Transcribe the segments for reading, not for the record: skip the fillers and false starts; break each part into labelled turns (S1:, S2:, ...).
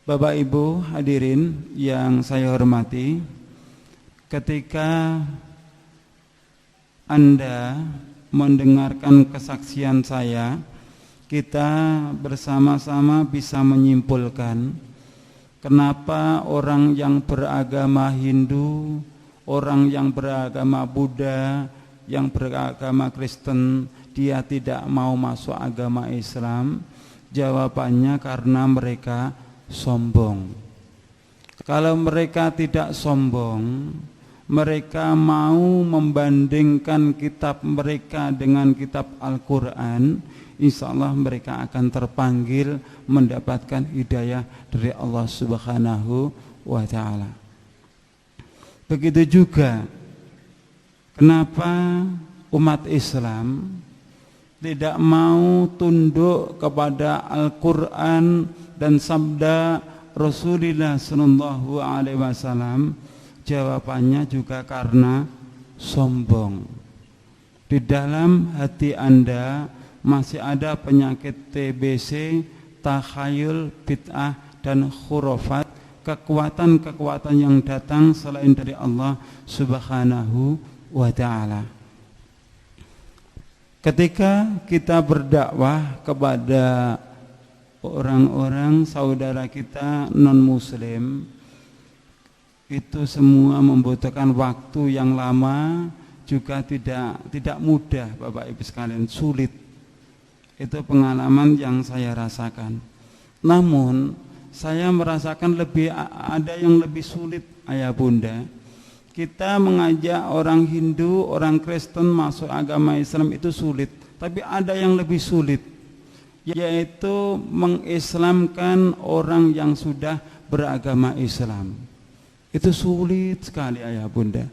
S1: Bapak Ibu hadirin yang saya hormati, ketika Anda mendengarkan kesaksian saya, kita bersama-sama bisa menyimpulkan kenapa orang yang beragama Hindu, orang yang beragama Buddha, yang beragama Kristen, dia tidak mau masuk agama Islam. Jawabannya karena mereka sombong. Kalau mereka tidak sombong, mereka mau membandingkan kitab mereka dengan kitab Al-Quran, insya Allah mereka akan terpanggil mendapatkan hidayah dari Allah Subhanahu wa ta'ala. Begitu juga kenapa umat Islam tidak mau tunduk kepada Al-Quran dan sabda Rasulullah sallallahu alaihi wasallam? Jawabannya juga karena sombong. Di dalam hati Anda masih ada penyakit TBC, takhayul, bid'ah dan khurafat, kekuatan-kekuatan yang datang selain dari Allah Subhanahu wa ta'ala. Ketika kita berdakwah kepada orang-orang saudara kita non-muslim, itu semua membutuhkan waktu yang lama, juga tidak mudah Bapak Ibu sekalian, sulit. Itu pengalaman yang saya rasakan. Namun saya merasakan ada yang lebih sulit, ayah bunda. Kita mengajak orang Hindu, orang Kristen masuk agama Islam itu sulit, tapi ada yang lebih sulit, yaitu mengislamkan orang yang sudah beragama Islam. Itu sulit sekali ayah bunda.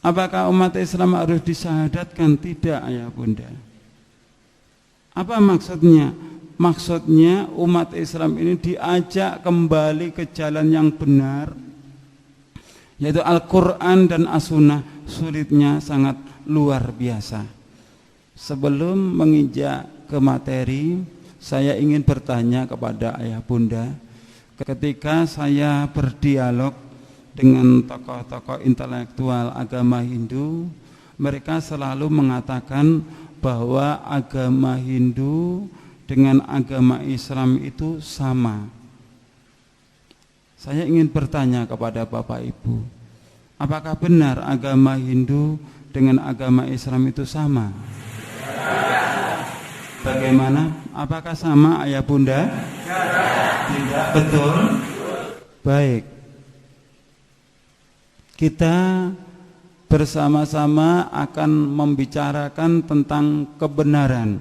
S1: Apakah umat Islam harus disyahadatkan? Tidak ayah bunda. Apa maksudnya? Maksudnya umat Islam ini diajak kembali ke jalan yang benar, yaitu Al-Quran dan As-Sunnah. Sulitnya sangat luar biasa. Sebelum menginjak ke materi, saya ingin bertanya kepada ayah bunda. Ketika saya berdialog dengan tokoh-tokoh intelektual agama Hindu, mereka selalu mengatakan bahwa agama Hindu dengan agama Islam itu sama. Saya ingin bertanya kepada Bapak Ibu, apakah benar agama Hindu dengan agama Islam itu sama? Bagaimana? Apakah sama ayah bunda? Tidak. Betul? Baik. Kita bersama-sama akan membicarakan tentang kebenaran.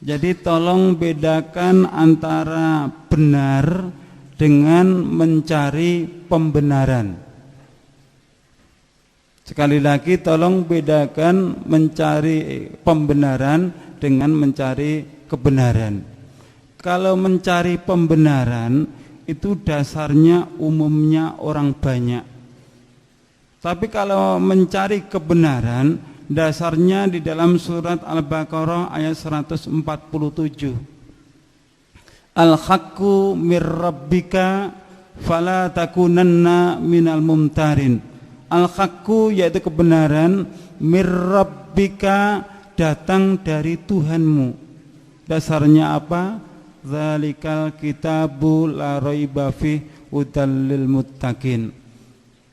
S1: Jadi tolong bedakan antara benar dengan mencari pembenaran. Sekali lagi tolong bedakan mencari pembenaran dengan mencari kebenaran. Kalau mencari pembenaran itu dasarnya umumnya orang banyak. Tapi kalau mencari kebenaran dasarnya di dalam surat Al-Baqarah ayat 147. Al-haqqu mir rabbika fala takunanna minal mumtarin. Al-haqqu yaitu kebenaran, mir rabbika datang dari Tuhanmu. Dasarnya apa? Zalikal kitabu la raiba fih hudal lil muttaqin.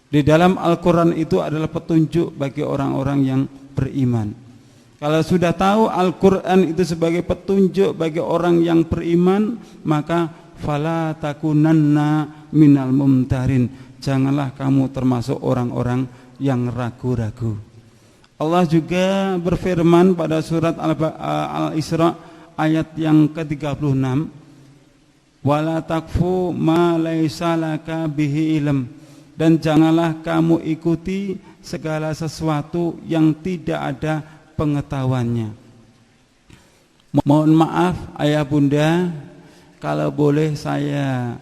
S1: Di dalam Al-Quran itu adalah petunjuk bagi orang-orang yang beriman. Kalau sudah tahu Al-Quran itu sebagai petunjuk bagi orang yang beriman, maka fala takunanna minal mumtarin. Janganlah kamu termasuk orang-orang yang ragu-ragu. Allah juga berfirman pada surat Al-Isra ayat yang ke-36, wala takfu ma laisa laka bihi ilm, dan janganlah kamu ikuti segala sesuatu yang tidak ada pengetahuannya. Mohon maaf ayah bunda, kalau boleh saya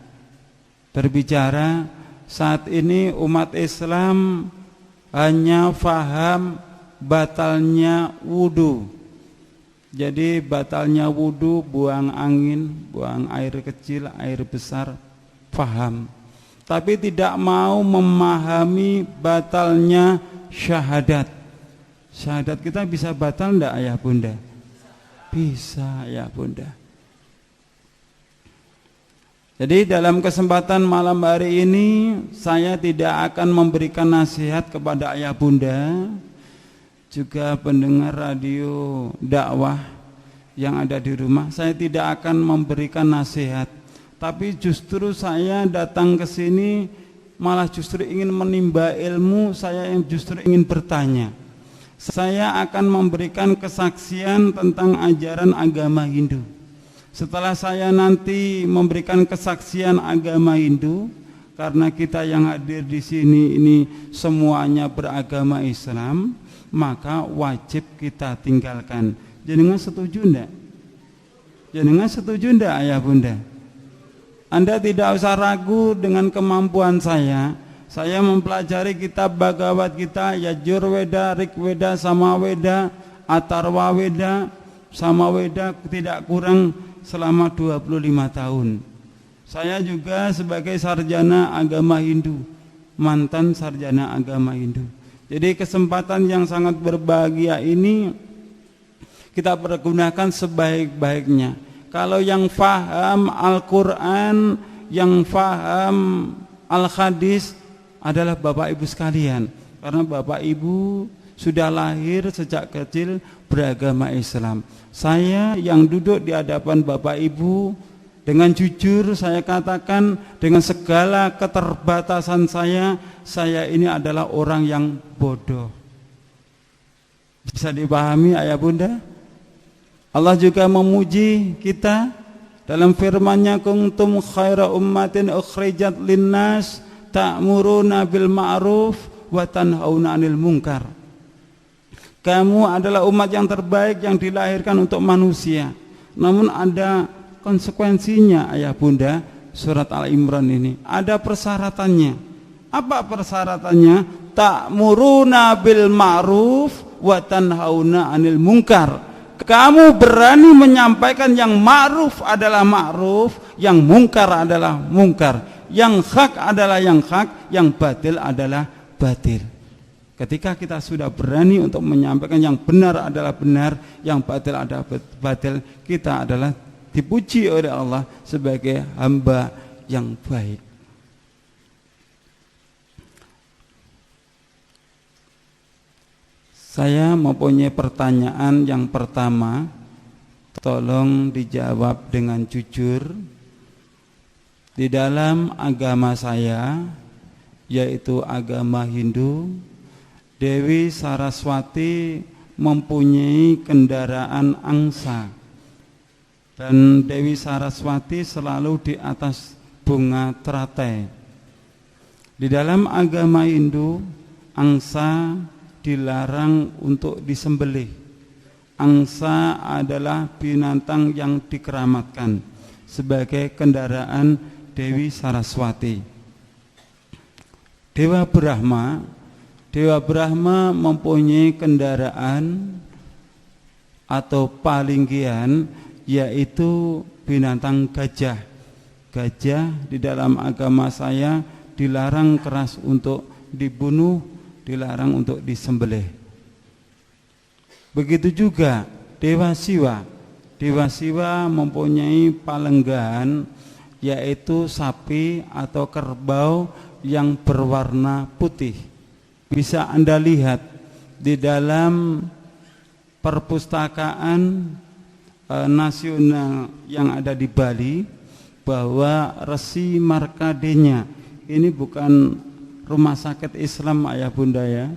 S1: berbicara. Saat ini umat Islam hanya faham batalnya wudu. Jadi batalnya wudu, buang angin, buang air kecil, air besar, paham. Tapi tidak mau memahami batalnya syahadat. Syahadat kita bisa batal enggak ayah bunda? Bisa ayah bunda. Jadi dalam kesempatan malam hari ini saya tidak akan memberikan nasihat kepada ayah bunda, juga pendengar radio dakwah yang ada di rumah. Saya tidak akan memberikan nasihat, tapi justru saya datang ke sini malah justru ingin menimba ilmu. Saya yang justru ingin bertanya. Saya akan memberikan kesaksian tentang ajaran agama Hindu. Setelah saya nanti memberikan kesaksian agama Hindu, karena kita yang hadir di sini ini semuanya beragama Islam, maka wajib kita tinggalkan. Jenengan setuju enggak? Jenengan setuju enggak ayah bunda? Anda tidak usah ragu dengan kemampuan saya. Saya mempelajari kitab Bhagavad Gita, Yajurveda, Rigveda, Samaveda, Atharvaveda, Samaveda tidak kurang selama 25 tahun. Saya juga sebagai sarjana agama Hindu, mantan sarjana agama Hindu. Jadi kesempatan yang sangat berbahagia ini kita pergunakan sebaik-baiknya. Kalau yang faham Al-Quran, yang faham Al-Hadis adalah Bapak Ibu sekalian. Karena Bapak Ibu sudah lahir sejak kecil beragama Islam. Saya yang duduk di hadapan Bapak Ibu, dengan jujur saya katakan, dengan segala keterbatasan saya ini adalah orang yang bodoh. Bisa dipahami ayah bunda? Allah juga memuji kita dalam firman-Nya, kuntum khaira ummatin ukhrijat linnas ta'muruna bil ma'ruf wa tanhauna 'anil munkar. Kamu adalah umat yang terbaik yang dilahirkan untuk manusia. Namun ada konsekuensinya ayah bunda. Surat Al-Imran ini ada persyaratannya. Apa persyaratannya? Ta'muruna bil ma'ruf wa tanhauna 'anil munkar. Kamu berani menyampaikan yang ma'ruf adalah ma'ruf, yang mungkar adalah mungkar, yang hak adalah yang hak, yang batil adalah batil. Ketika kita sudah berani untuk menyampaikan yang benar adalah benar, yang batil adalah batil, kita adalah dipuji oleh Allah sebagai hamba yang baik. Saya mempunyai pertanyaan yang pertama, tolong dijawab dengan jujur. Di dalam agama saya, yaitu agama Hindu, Dewi Saraswati mempunyai kendaraan angsa, dan Dewi Saraswati selalu di atas bunga teratai. Di dalam agama Hindu, angsa dilarang untuk disembelih. Angsa adalah binatang yang dikeramatkan sebagai kendaraan Dewi Saraswati. Dewa Brahma mempunyai kendaraan atau palinggian, yaitu binatang gajah. Gajah di dalam agama saya dilarang keras untuk dibunuh, dilarang untuk disembelih. Begitu juga Dewa Siwa. Dewa Siwa mempunyai palenggahan, yaitu sapi atau kerbau yang berwarna putih. Bisa Anda lihat di dalam perpustakaan nasional yang ada di Bali, bahwa Resi Markadenya, ini bukan rumah sakit Islam ayah bunda ya.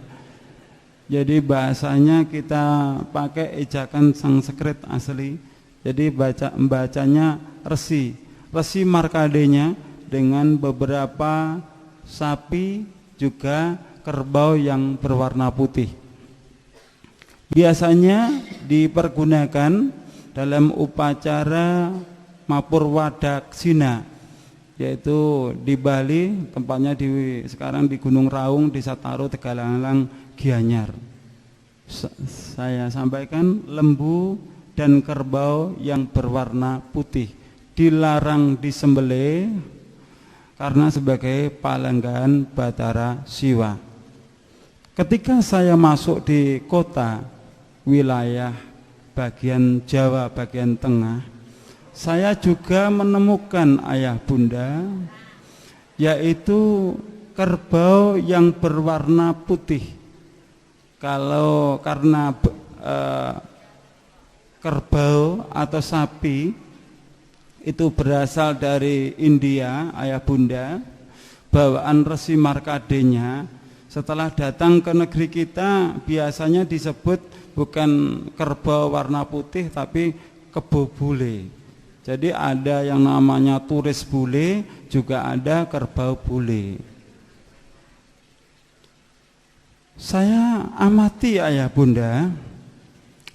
S1: Jadi bahasanya kita pakai ejakan Sanskrit asli. Jadi bacanya Resi Markadenya dengan beberapa sapi juga kerbau yang berwarna putih. Biasanya dipergunakan dalam upacara Mapurwadaksina, yaitu di Bali, tempatnya sekarang di Gunung Raung, Desa Taro, Tegalang, Gianyar. Saya sampaikan lembu dan kerbau yang berwarna putih. Dilarang disembelih karena sebagai palenggan Batara Siwa. Ketika saya masuk di kota wilayah bagian Jawa bagian tengah, saya juga menemukan ayah bunda, yaitu kerbau yang berwarna putih. Kalau karena kerbau atau sapi itu berasal dari India, ayah bunda, bawaan Resi Markadenya, setelah datang ke negeri kita biasanya disebut bukan kerbau warna putih tapi kebo bule. Jadi ada yang namanya turis bule, juga ada kerbau bule. Saya amati ayah bunda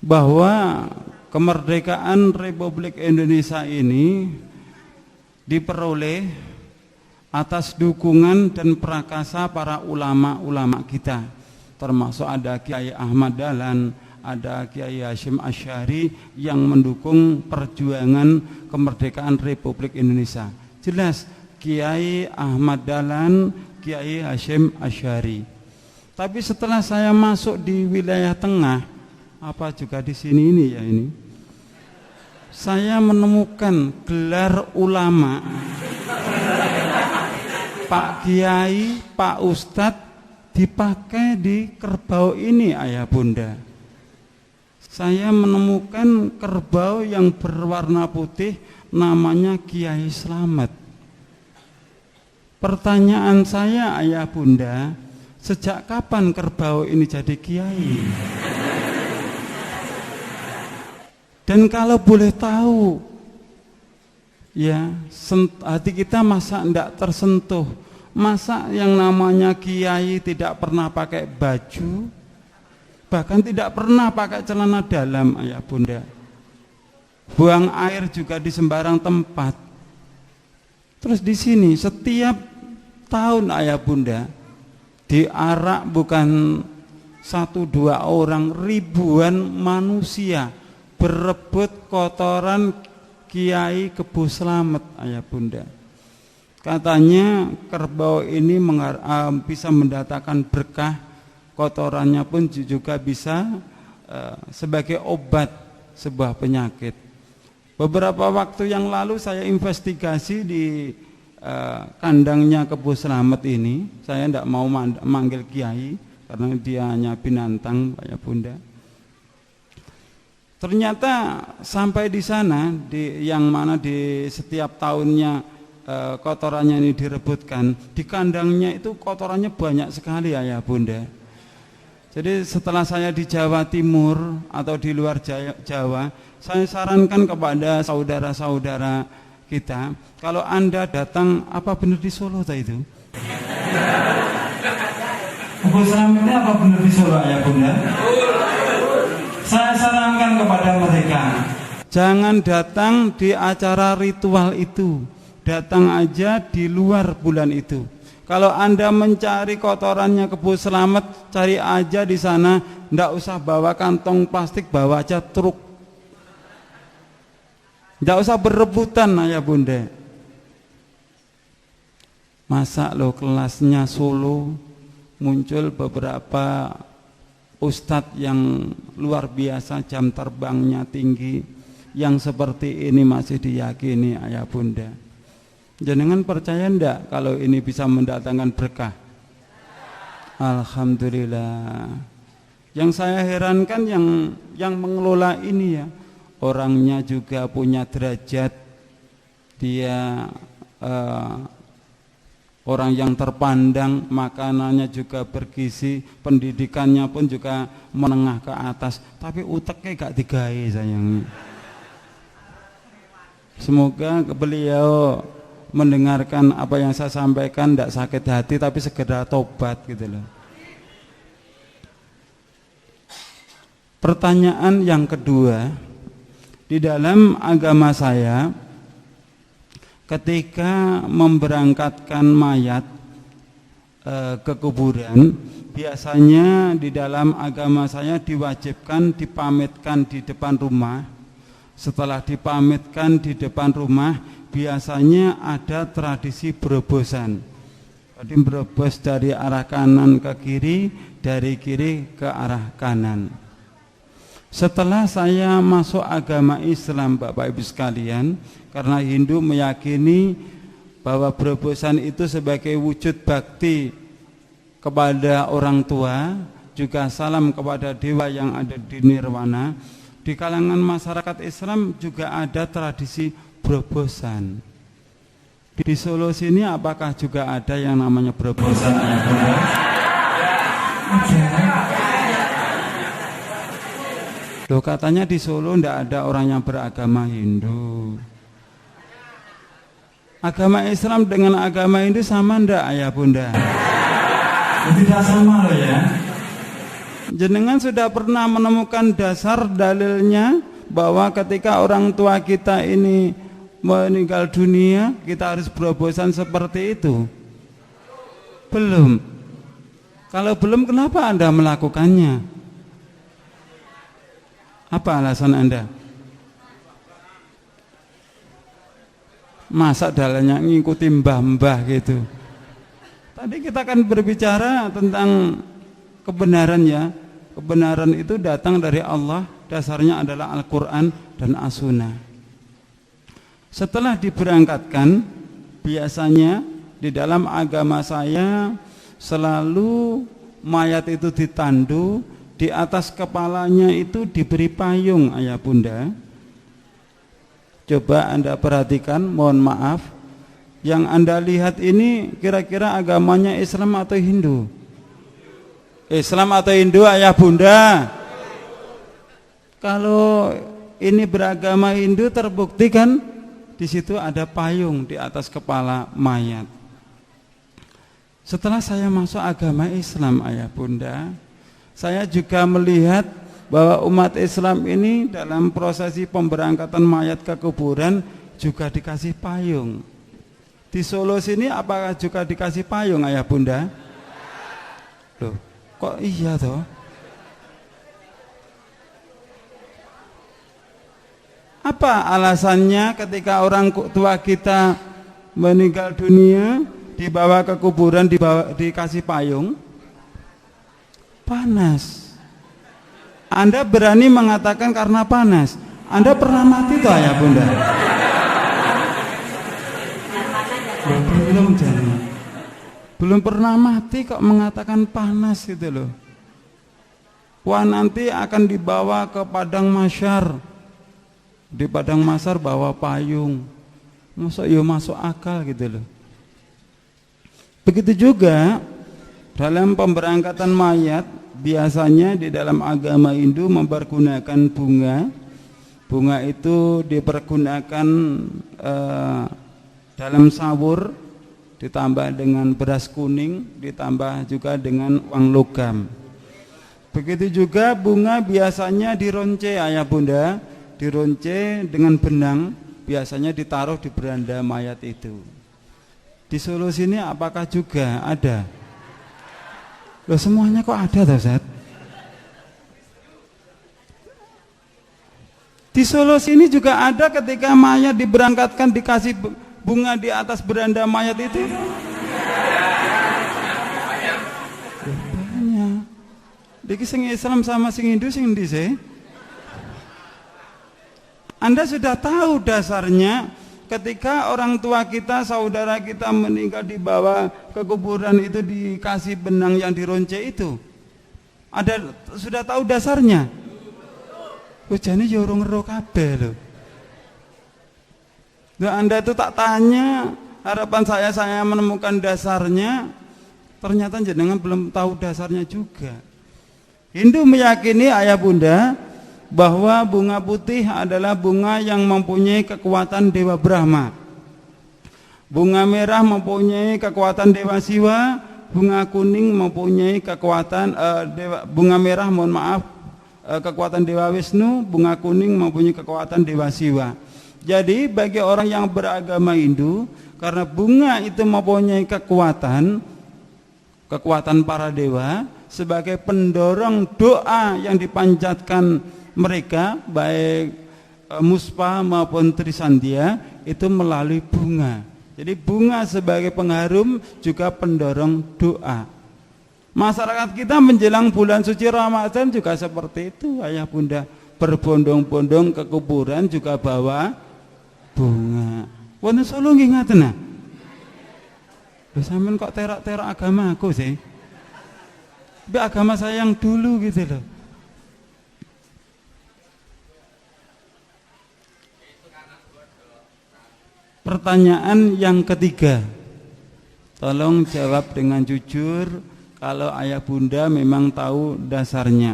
S1: bahwa kemerdekaan Republik Indonesia ini diperoleh atas dukungan dan prakasa para ulama-ulama kita, termasuk ada Kiai Ahmad Dahlan, ada Kiai Hasyim Asy'ari yang mendukung perjuangan kemerdekaan Republik Indonesia. Jelas Kiai Ahmad Dahlan, Kiai Hasyim Asy'ari. Tapi setelah saya masuk di wilayah tengah, apa juga di sini ini ya ini, saya menemukan gelar ulama, Pak Kiai, Pak Ustadz dipakai di kerbau ini ayah bunda. Saya menemukan kerbau yang berwarna putih namanya Kiai Slamet. Pertanyaan saya ayah bunda, sejak kapan kerbau ini jadi kiai? Dan kalau boleh tahu, ya, hati kita masa tidak tersentuh? Masa yang namanya kiai tidak pernah pakai baju, bahkan tidak pernah pakai celana dalam ayah bunda, buang air juga di sembarang tempat. Terus di sini setiap tahun ayah bunda diarak bukan 1-2 orang, ribuan manusia berebut kotoran Kiai Kebo Slamet ayah bunda. Katanya kerbau ini bisa mendatangkan berkah, kotorannya pun juga bisa sebagai obat sebuah penyakit. Beberapa waktu yang lalu saya investigasi di kandangnya Kebo Slamet ini. Saya tidak mau manggil kiai karena dia hanya binatang ayah bunda. Ternyata sampai di sana, yang mana di setiap tahunnya kotorannya ini direbutkan, di kandangnya itu kotorannya banyak sekali ayah bunda. Jadi setelah saya di Jawa Timur atau di luar Jawa, saya sarankan kepada saudara-saudara kita, kalau Anda datang, apa benar di Solo itu? Kebo Slamet apa benar di Solo ayah bunda? Saya sarankan kepada mereka, jangan datang di acara ritual itu, datang aja di luar bulan itu. Kalau Anda mencari kotorannya Kebo Slamet, cari aja di sana, ndak usah bawa kantong plastik, bawa aja truk. Ndak usah berebutan ayah bunda. Masa lo kelasnya Solo muncul beberapa ustadz yang luar biasa, jam terbangnya tinggi, yang seperti ini masih diyakini ayah bunda. Jenengan percaya ndak kalau ini bisa mendatangkan berkah? Alhamdulillah. Yang saya herankan yang mengelola ini ya, orangnya juga punya derajat, dia orang yang terpandang, makanannya juga bergizi, pendidikannya pun juga menengah ke atas, tapi uteknya gak digawe sayang. Semoga beliau mendengarkan apa yang saya sampaikan, tidak sakit hati tapi segera tobat gitu loh. Pertanyaan yang kedua, di dalam agama saya, ketika memberangkatkan mayat ke kuburan, biasanya di dalam agama saya diwajibkan dipamitkan di depan rumah Setelah dipamitkan di depan rumah, biasanya ada tradisi berobosan. Jadi berobos dari arah kanan ke kiri, dari kiri ke arah kanan. Setelah saya masuk agama Islam, Bapak Ibu sekalian, karena Hindu meyakini bahwa berobosan itu sebagai wujud bakti kepada orang tua, juga salam kepada dewa yang ada di nirwana. Di kalangan masyarakat Islam juga ada tradisi berobosan. Di Solo sini apakah juga ada yang namanya berobosan? Loh, katanya di Solo tidak ada orang yang beragama Hindu. Agama Islam dengan agama Hindu sama ndak, ayah bunda? Tidak sama loh ya. Jenengan sudah pernah menemukan dasar dalilnya bahwa ketika orang tua kita ini meninggal dunia, kita harus berobosan seperti itu? Belum. Kalau belum, kenapa Anda melakukannya? Apa alasan Anda? Masa dalilnya ngikuti mbah-mbah gitu? Tadi kita akan berbicara tentang kebenaran ya. Kebenaran itu datang dari Allah, dasarnya adalah Al-Quran dan As-Sunnah. Setelah diberangkatkan, biasanya di dalam agama saya selalu mayat itu ditandu, di atas kepalanya itu diberi payung, ayah bunda. Coba Anda perhatikan, mohon maaf, yang Anda lihat ini kira-kira agamanya Islam atau Hindu? Islam atau Hindu, ayah bunda? Kalau ini beragama Hindu, terbukti kan di situ ada payung di atas kepala mayat. Setelah saya masuk agama Islam, ayah bunda, saya juga melihat bahwa umat Islam ini dalam prosesi pemberangkatan mayat ke kuburan juga dikasih payung. Di Solo sini apakah juga dikasih payung, ayah bunda? Loh, kok iya toh? Apa alasannya ketika orang tua kita meninggal dunia, dibawa ke kuburan, dikasih payung? Panas. Anda berani mengatakan karena panas? Anda pernah mati toh, ayah bunda? Belum, jangan. Belum pernah mati kok mengatakan panas gitu loh. Wah, nanti akan dibawa ke padang mahsyar. Di padang mahsyar bawa payung. Masuk akal gitu loh. Begitu juga dalam pemberangkatan mayat, biasanya di dalam agama Hindu mempergunakan bunga. Bunga itu dipergunakan dalam sawur, ditambah dengan beras kuning, ditambah juga dengan uang logam. Begitu juga bunga biasanya dironce, ayah bunda, dironce dengan benang, biasanya ditaruh di beranda mayat itu. Di Solo sini apakah juga ada? Loh, semuanya kok ada toh, Ustaz? Di Solo sini juga ada ketika mayat diberangkatkan dikasih bunga di atas beranda mayat itu. Banyak. Diki sing Islam sama sing Hindu sing endi sih? Anda sudah tahu dasarnya ketika orang tua kita, saudara kita meninggal dibawa ke kuburan itu dikasih benang yang dironce itu. Ada sudah tahu dasarnya? Jane yo ora ngero kabeh lho. Loh, Anda itu tak tanya, harapan saya menemukan dasarnya, ternyata jenengan belum tahu dasarnya juga. Hindu meyakini, ayah bunda, bahwa bunga putih adalah bunga yang mempunyai kekuatan Dewa Brahma. Bunga merah mempunyai kekuatan Dewa Siwa, bunga kuning mempunyai kekuatan bunga merah, mohon maaf, kekuatan Dewa Wisnu, bunga kuning mempunyai kekuatan Dewa Siwa. Jadi bagi orang yang beragama Hindu, karena bunga itu mempunyai kekuatan para dewa sebagai pendorong doa yang dipanjatkan mereka, baik muspa maupun trisandia itu melalui bunga. Jadi bunga sebagai pengharum juga pendorong doa. Masyarakat kita menjelang bulan suci Ramadan juga seperti itu, ayah bunda, berbondong-bondong ke kuburan juga bawa bunga. Wonten Solo nggih ngaten nah. Lho sampean kok terak-terak agama aku sih? Tapi agama saya yang dulu gitu loh. Pertanyaan yang ketiga, tolong jawab dengan jujur kalau ayah bunda memang tahu dasarnya.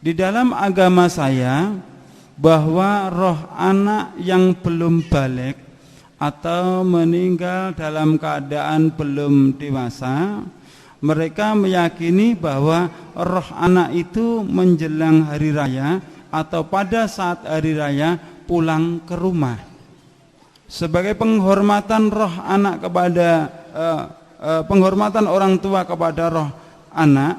S1: Di dalam agama saya bahwa roh anak yang belum balik atau meninggal dalam keadaan belum dewasa, mereka meyakini bahwa roh anak itu menjelang hari raya atau pada saat hari raya pulang ke rumah. Sebagai penghormatan roh anak kepada penghormatan orang tua kepada roh anak,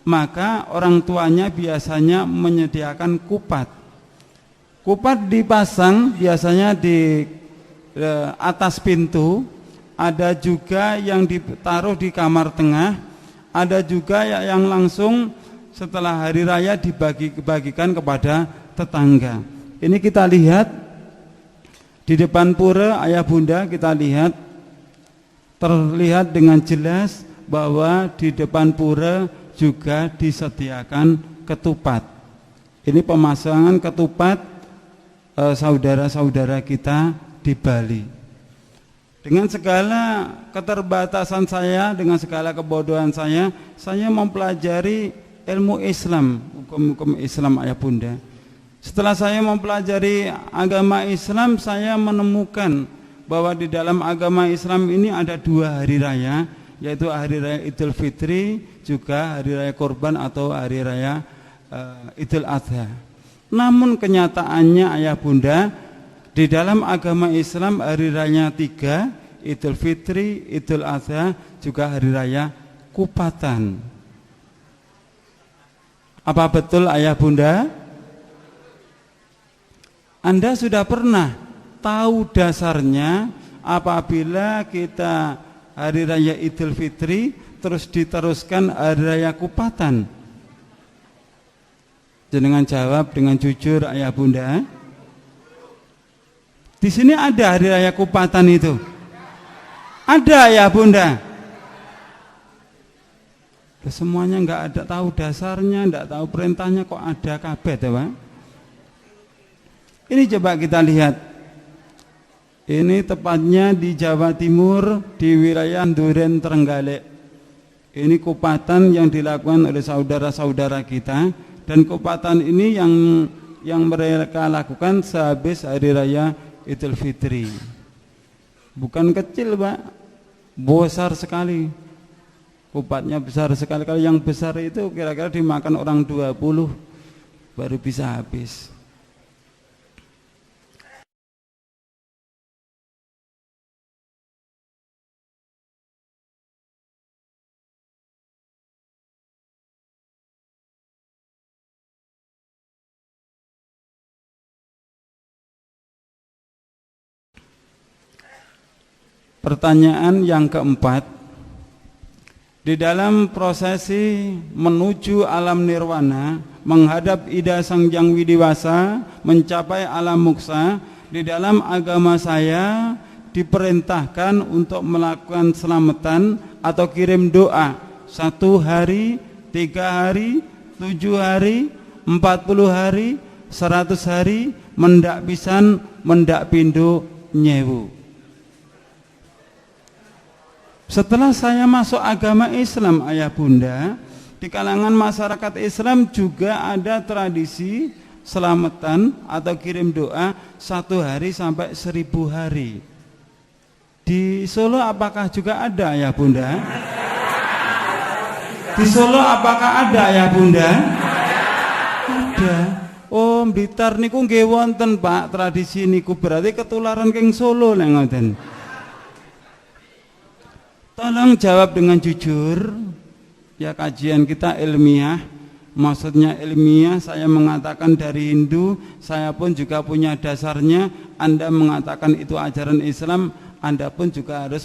S1: maka orang tuanya biasanya menyediakan kupat. Kupat dipasang biasanya di atas pintu, ada juga yang ditaruh di kamar tengah, ada juga yang langsung setelah hari raya dibagi-bagikan kepada tetangga. Ini kita lihat di depan pura ayah bunda, kita lihat terlihat dengan jelas bahwa di depan pura juga disediakan ketupat. Ini pemasangan ketupat saudara-saudara kita di Bali. Dengan segala keterbatasan saya, dengan segala kebodohan saya mempelajari ilmu Islam, hukum-hukum Islam ayah bunda. Setelah saya mempelajari agama Islam, saya menemukan bahwa di dalam agama Islam ini ada 2 hari raya, yaitu hari raya Idul Fitri, juga hari raya Kurban atau hari raya Idul Adha. Namun kenyataannya ayah bunda, di dalam agama Islam hari raya 3, Idul Fitri, Idul Adha, juga hari raya Kupatan. Apa betul ayah bunda? Anda sudah pernah tahu dasarnya apabila kita hari raya Idul Fitri terus diteruskan hari raya Kupatan? Jenengan jawab dengan jujur ayah bunda. Di sini ada hari raya Kupatan itu? Ada ya bunda? Semuanya nggak ada tahu dasarnya, nggak tahu perintahnya, kok ada kabeh ya Pak? Ini coba kita lihat. Ini tepatnya di Jawa Timur, di wilayah Duren Trenggalek. Ini Kupatan yang dilakukan oleh saudara-saudara kita, dan Kupatan ini yang mereka lakukan sehabis hari raya Idul Fitri. Bukan kecil Pak, besar sekali. Kupatnya besar sekali. Kalau yang besar itu kira-kira dimakan orang 20 baru bisa habis. Pertanyaan yang keempat, di dalam prosesi menuju alam nirwana, menghadap Ida Sang Hyang Widiwasa, mencapai alam moksa, di dalam agama saya diperintahkan untuk melakukan selamatan atau kirim doa 1 hari, 3 hari, 7 hari, 40 hari, 100 hari, mendak pisan, mendak pindo, nyewu. Setelah saya masuk agama Islam ayah bunda, di kalangan masyarakat Islam juga ada tradisi selamatan atau kirim doa 1 hari sampai 1000 hari. Di Solo apakah juga ada ayah bunda? Di Solo apakah ada ayah bunda? Ada. Oh, Blitar niku nggih wonten Pak tradisi niku, berarti ketularan keng Solo lek ngoten. Tolong jawab dengan jujur. Ya, kajian kita ilmiah. maksudnya ilmiah, saya mengatakan dari Hindu, saya pun juga punya dasarnya. Anda mengatakan itu ajaran Islam, Anda pun juga harus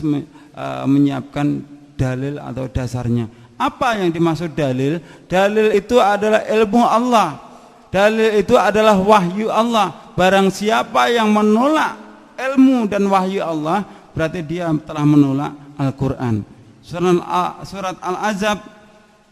S1: menyiapkan dalil atau dasarnya. Apa yang dimaksud dalil? Dalil itu adalah ilmu Allah. Dalil itu adalah wahyu Allah. Barang siapa yang menolak ilmu dan wahyu Allah, berarti dia telah menolak Al-Quran. Surat Al-Ahzab,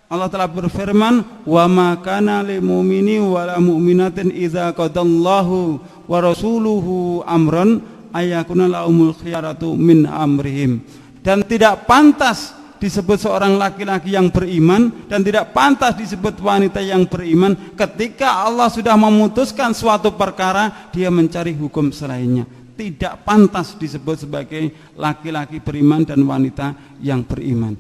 S1: Allah telah berfirman, wa ma kana lil mu'mini wala mu'minatin idza qadallahu wa rasuluhu amran ayakuna lahumul khiyaratu min amrihim. Dan tidak pantas disebut seorang laki-laki yang beriman, dan tidak pantas disebut wanita yang beriman ketika Allah sudah memutuskan suatu perkara, dia mencari hukum selainnya. Tidak pantas disebut sebagai laki-laki beriman dan wanita yang beriman.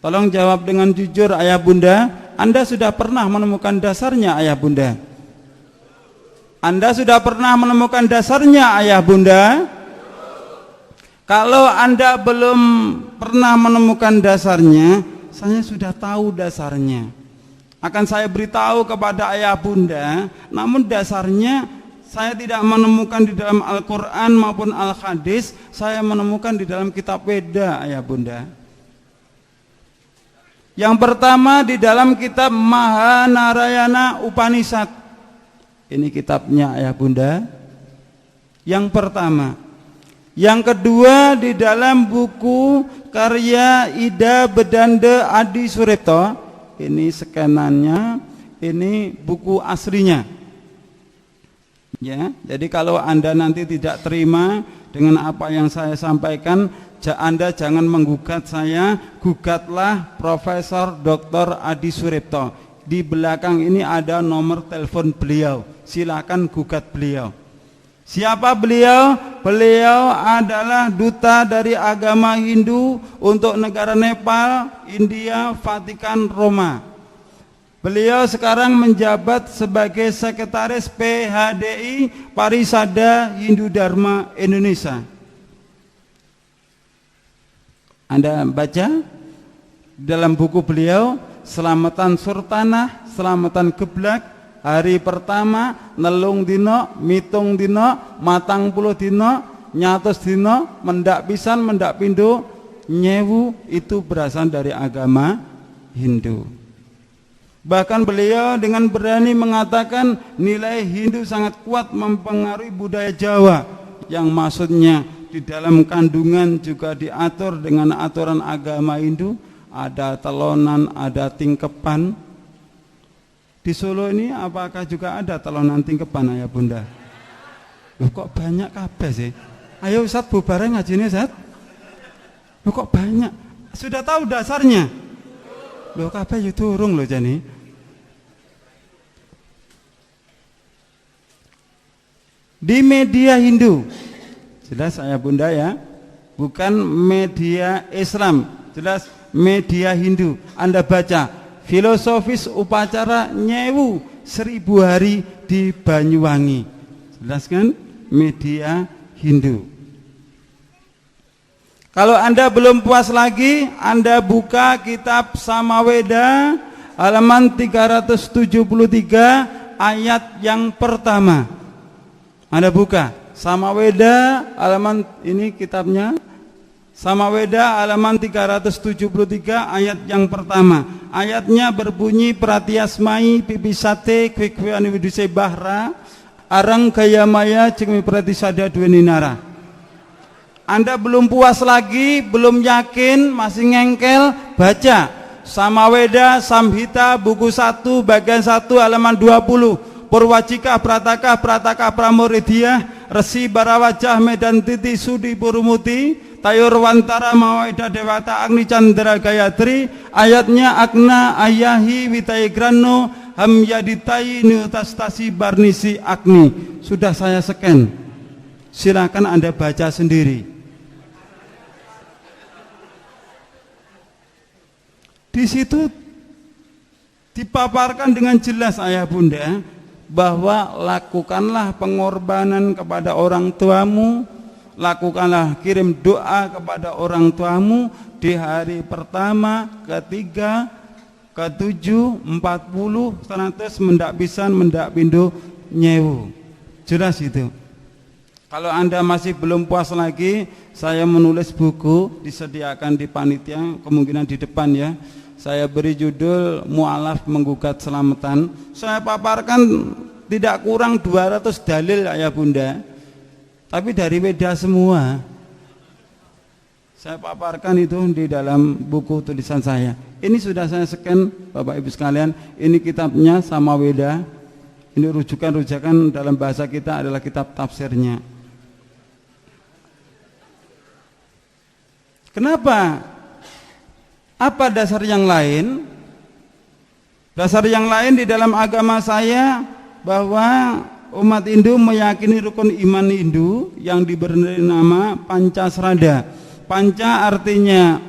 S1: Tolong jawab dengan jujur ayah bunda, Anda sudah pernah menemukan dasarnya ayah bunda? Anda sudah pernah menemukan dasarnya ayah bunda? Kalau Anda belum pernah menemukan dasarnya, saya sudah tahu dasarnya. Akan saya beritahu kepada ayah bunda, namun dasarnya saya tidak menemukan di dalam Al-Quran maupun Al-Hadis, saya menemukan di dalam kitab Weda ayah bunda. Yang pertama di dalam kitab Mahanarayana Upanishad. Ini kitabnya ayah bunda. Yang pertama. Yang kedua di dalam buku karya Ida Bedanda Adi Suripto. Ini skenannya, ini buku aslinya. Ya, jadi kalau Anda nanti tidak terima dengan apa yang saya sampaikan, Anda jangan menggugat saya, gugatlah Profesor Dr. Adi Suripto. Di belakang ini ada nomor telepon beliau. Silakan gugat beliau. Siapa beliau? Beliau adalah duta dari agama Hindu untuk negara Nepal, India, Vatikan, Roma. Beliau sekarang menjabat sebagai sekretaris PHDI Parisada Hindu Dharma Indonesia. Anda baca dalam buku beliau, Selamatan Surtanah, Selamatan Geblak, hari pertama, nelung dino, mitung dino, matang puluh dino, nyatus dino, mendak pisan, mendak pindo, nyewu, itu berasal dari agama Hindu. Bahkan beliau dengan berani mengatakan nilai Hindu sangat kuat mempengaruhi budaya Jawa, yang maksudnya di dalam kandungan juga diatur dengan aturan agama Hindu, ada telonan, ada tingkepan. Di Solo ini apakah juga ada telonan tingkepan ayah bunda? Loh kok banyak kabeh sih? Ayo Ustaz bubareng ngajine Ustaz. Loh kok banyak? Sudah tahu dasarnya? Loh kabeh yo durung loh jane. Di media Hindu, jelas ayah bunda ya, bukan media Islam, jelas media Hindu. Anda baca filosofis upacara nyewu 1000 hari di Banyuwangi, jelas kan, media Hindu. Kalau Anda belum puas lagi, Anda buka kitab Samaweda halaman 373 ayat yang pertama. Anda buka Samaweda halaman, ini kitabnya Samaweda halaman 373 ayat yang pertama. Ayatnya berbunyi pratiasmai pipisate kwekweani widuse bahra arang gaya maya cengmi pratisada duweninara. Anda belum puas lagi, belum yakin, masih ngengkel, baca Samaweda Samhita buku 1 bagian 1 halaman 20. Purwajika Prataka Prataka Pramuridya Resi Barawajah Medan Titi Sudi Purumuti Tayur Wantara Mawaida Dewata Agni Chandra Gayatri. Ayatnya Agna Ayahi Witaigrano Hamyaditai Nutastasi Barnisi Agni. Sudah saya scan, silakan Anda baca sendiri. Di situ dipaparkan dengan jelas ayah bunda bahwa lakukanlah pengorbanan kepada orang tuamu, lakukanlah kirim doa kepada orang tuamu di hari pertama, ketiga, ke-7, 40, 100 mendak pisan, mendak pindo, nyewu. Jelas itu. Kalau Anda masih belum puas lagi, saya menulis buku, disediakan di panitia, kemungkinan di depan ya. Saya beri judul Mu'alaf Menggugat Selamatan. Saya paparkan tidak kurang 200 dalil ayah bunda, tapi dari Weda semua. Saya paparkan itu di dalam buku tulisan saya. Ini sudah saya scan Bapak Ibu sekalian. Ini kitabnya sama Weda. Ini rujukan-rujukan dalam bahasa kita adalah kitab tafsirnya. Kenapa? Apa dasar yang lain? Dasar yang lain di dalam agama saya bahwa umat Hindu meyakini rukun iman Hindu yang diberi nama Pancasrada. Panca artinya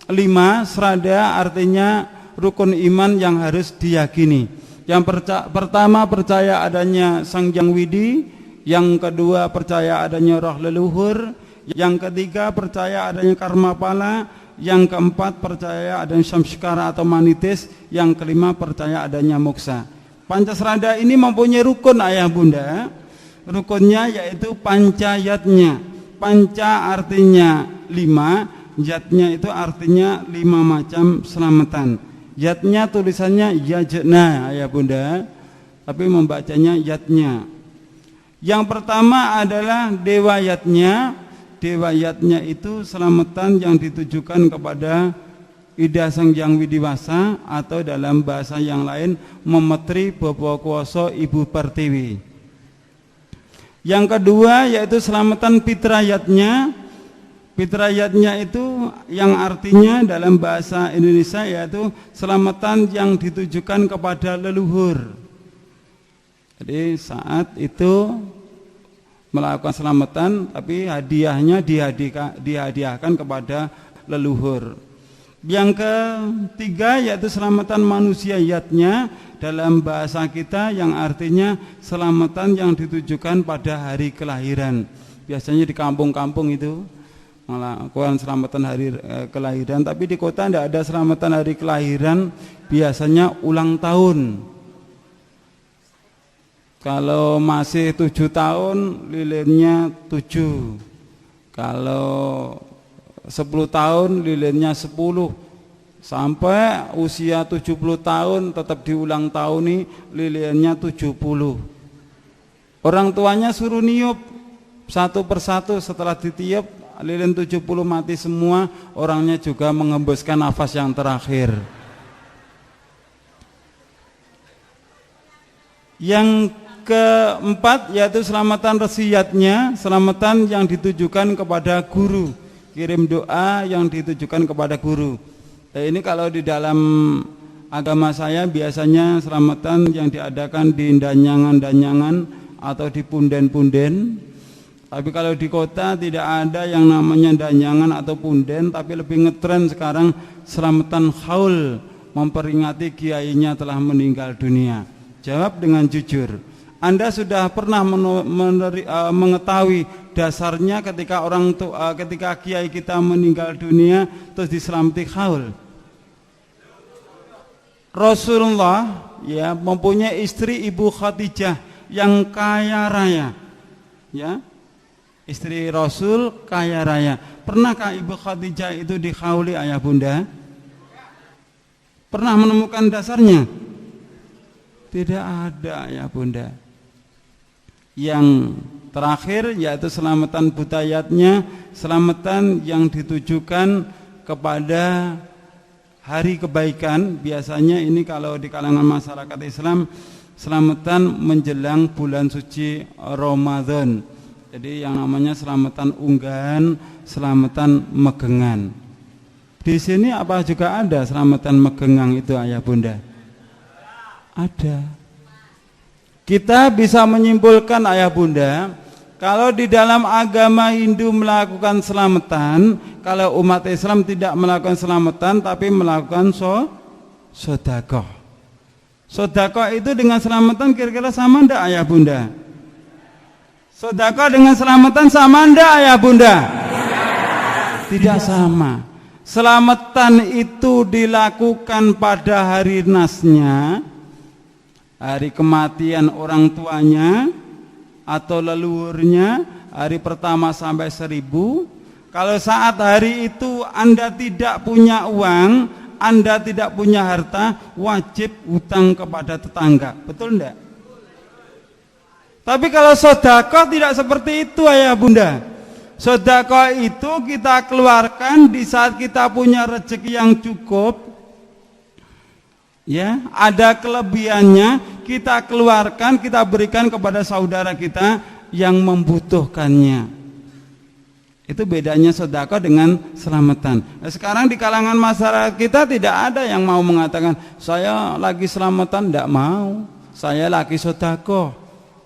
S1: 5, Srada artinya rukun iman yang harus diyakini. Yang pertama percaya adanya Sang Hyang Widi, yang kedua percaya adanya roh leluhur, yang ketiga percaya adanya karma pala, yang keempat percaya adanya samskara atau manitis, yang kelima percaya adanya moksa. Pancasrada ini mempunyai rukun ayah bunda. Rukunnya yaitu pancayatnya. Panca artinya 5, yatnya itu artinya 5 macam selamatan. Yatnya tulisannya yajna ayah bunda, tapi membacanya yatnya. Yang pertama adalah dewa yatnya. Dewa yatnya itu selamatan yang ditujukan kepada Ida Sang Hyang Widiwasa, atau dalam bahasa yang lain Memetri Bapa Kuwasa Ibu Pertiwi. Yang kedua yaitu selamatan Pitrayatnya. Pitrayatnya itu yang artinya dalam bahasa Indonesia yaitu selamatan yang ditujukan kepada leluhur. Jadi saat itu melakukan selamatan, tapi hadiahnya dihadiahkan kepada leluhur. Yang ketiga yaitu selamatan manusiayatnya, dalam bahasa kita yang artinya selamatan yang ditujukan pada hari kelahiran. Biasanya di kampung-kampung itu melakukan selamatan hari kelahiran, tapi di kota tidak ada selamatan hari kelahiran, biasanya ulang tahun. Kalau masih 7 tahun lilinnya 7, kalau 10 tahun lilinnya 10, sampai usia 70 tahun tetap diulang tahun nih lilinnya 70. Orang tuanya suruh niup satu persatu, setelah ditiup lilin 70 mati semua, orangnya juga mengembuskan nafas yang terakhir. Yang keempat yaitu selamatan resiyatnya, selamatan yang ditujukan kepada guru, kirim doa yang ditujukan kepada guru. Ini kalau di dalam agama saya biasanya selamatan yang diadakan di danyangan-danyangan atau di punden-punden. Tapi kalau di kota tidak ada yang namanya danyangan atau punden, tapi lebih ngetren sekarang selamatan haul, memperingati kiainya telah meninggal dunia. Jawab dengan jujur. Anda sudah pernah mengetahui dasarnya ketika kiai kita meninggal dunia terus diselamati haul? Rasulullah ya mempunyai istri Ibu Khadijah yang kaya raya. Ya. Istri Rasul kaya raya. Pernahkah Ibu Khadijah itu dihauli ayah bunda? Pernah menemukan dasarnya? Tidak ada ayah bunda. Yang terakhir yaitu selamatan budayatnya, selamatan yang ditujukan kepada hari kebaikan. Biasanya ini kalau di kalangan masyarakat Islam selamatan menjelang bulan suci Ramadan. Jadi yang namanya selamatan unggahan, selamatan megengan. Di sini apa juga ada selamatan megengan itu ayah bunda? Ada. Kita bisa menyimpulkan ayah bunda, kalau di dalam agama Hindu melakukan selamatan, kalau umat Islam tidak melakukan selamatan tapi melakukan sedekah. Sedekah itu dengan selamatan kira-kira sama enggak ayah bunda? Sedekah dengan selamatan sama enggak ayah bunda? Tidak sama. selamatan itu dilakukan pada hari nasnya, hari kematian orang tuanya atau leluhurnya, hari pertama sampai 1000. Kalau saat hari itu Anda tidak punya uang, Anda tidak punya harta, wajib hutang kepada tetangga. Betul enggak? Tapi kalau sedekah tidak seperti itu, ayah bunda. Sedekah itu kita keluarkan di saat kita punya rezeki yang cukup, ya, ada kelebihannya, kita keluarkan, kita berikan kepada saudara kita yang membutuhkannya. Itu bedanya sedekah dengan selamatan. Nah, sekarang di kalangan masyarakat kita tidak ada yang mau mengatakan saya lagi selamatan, tidak mau. Saya lagi sedekah.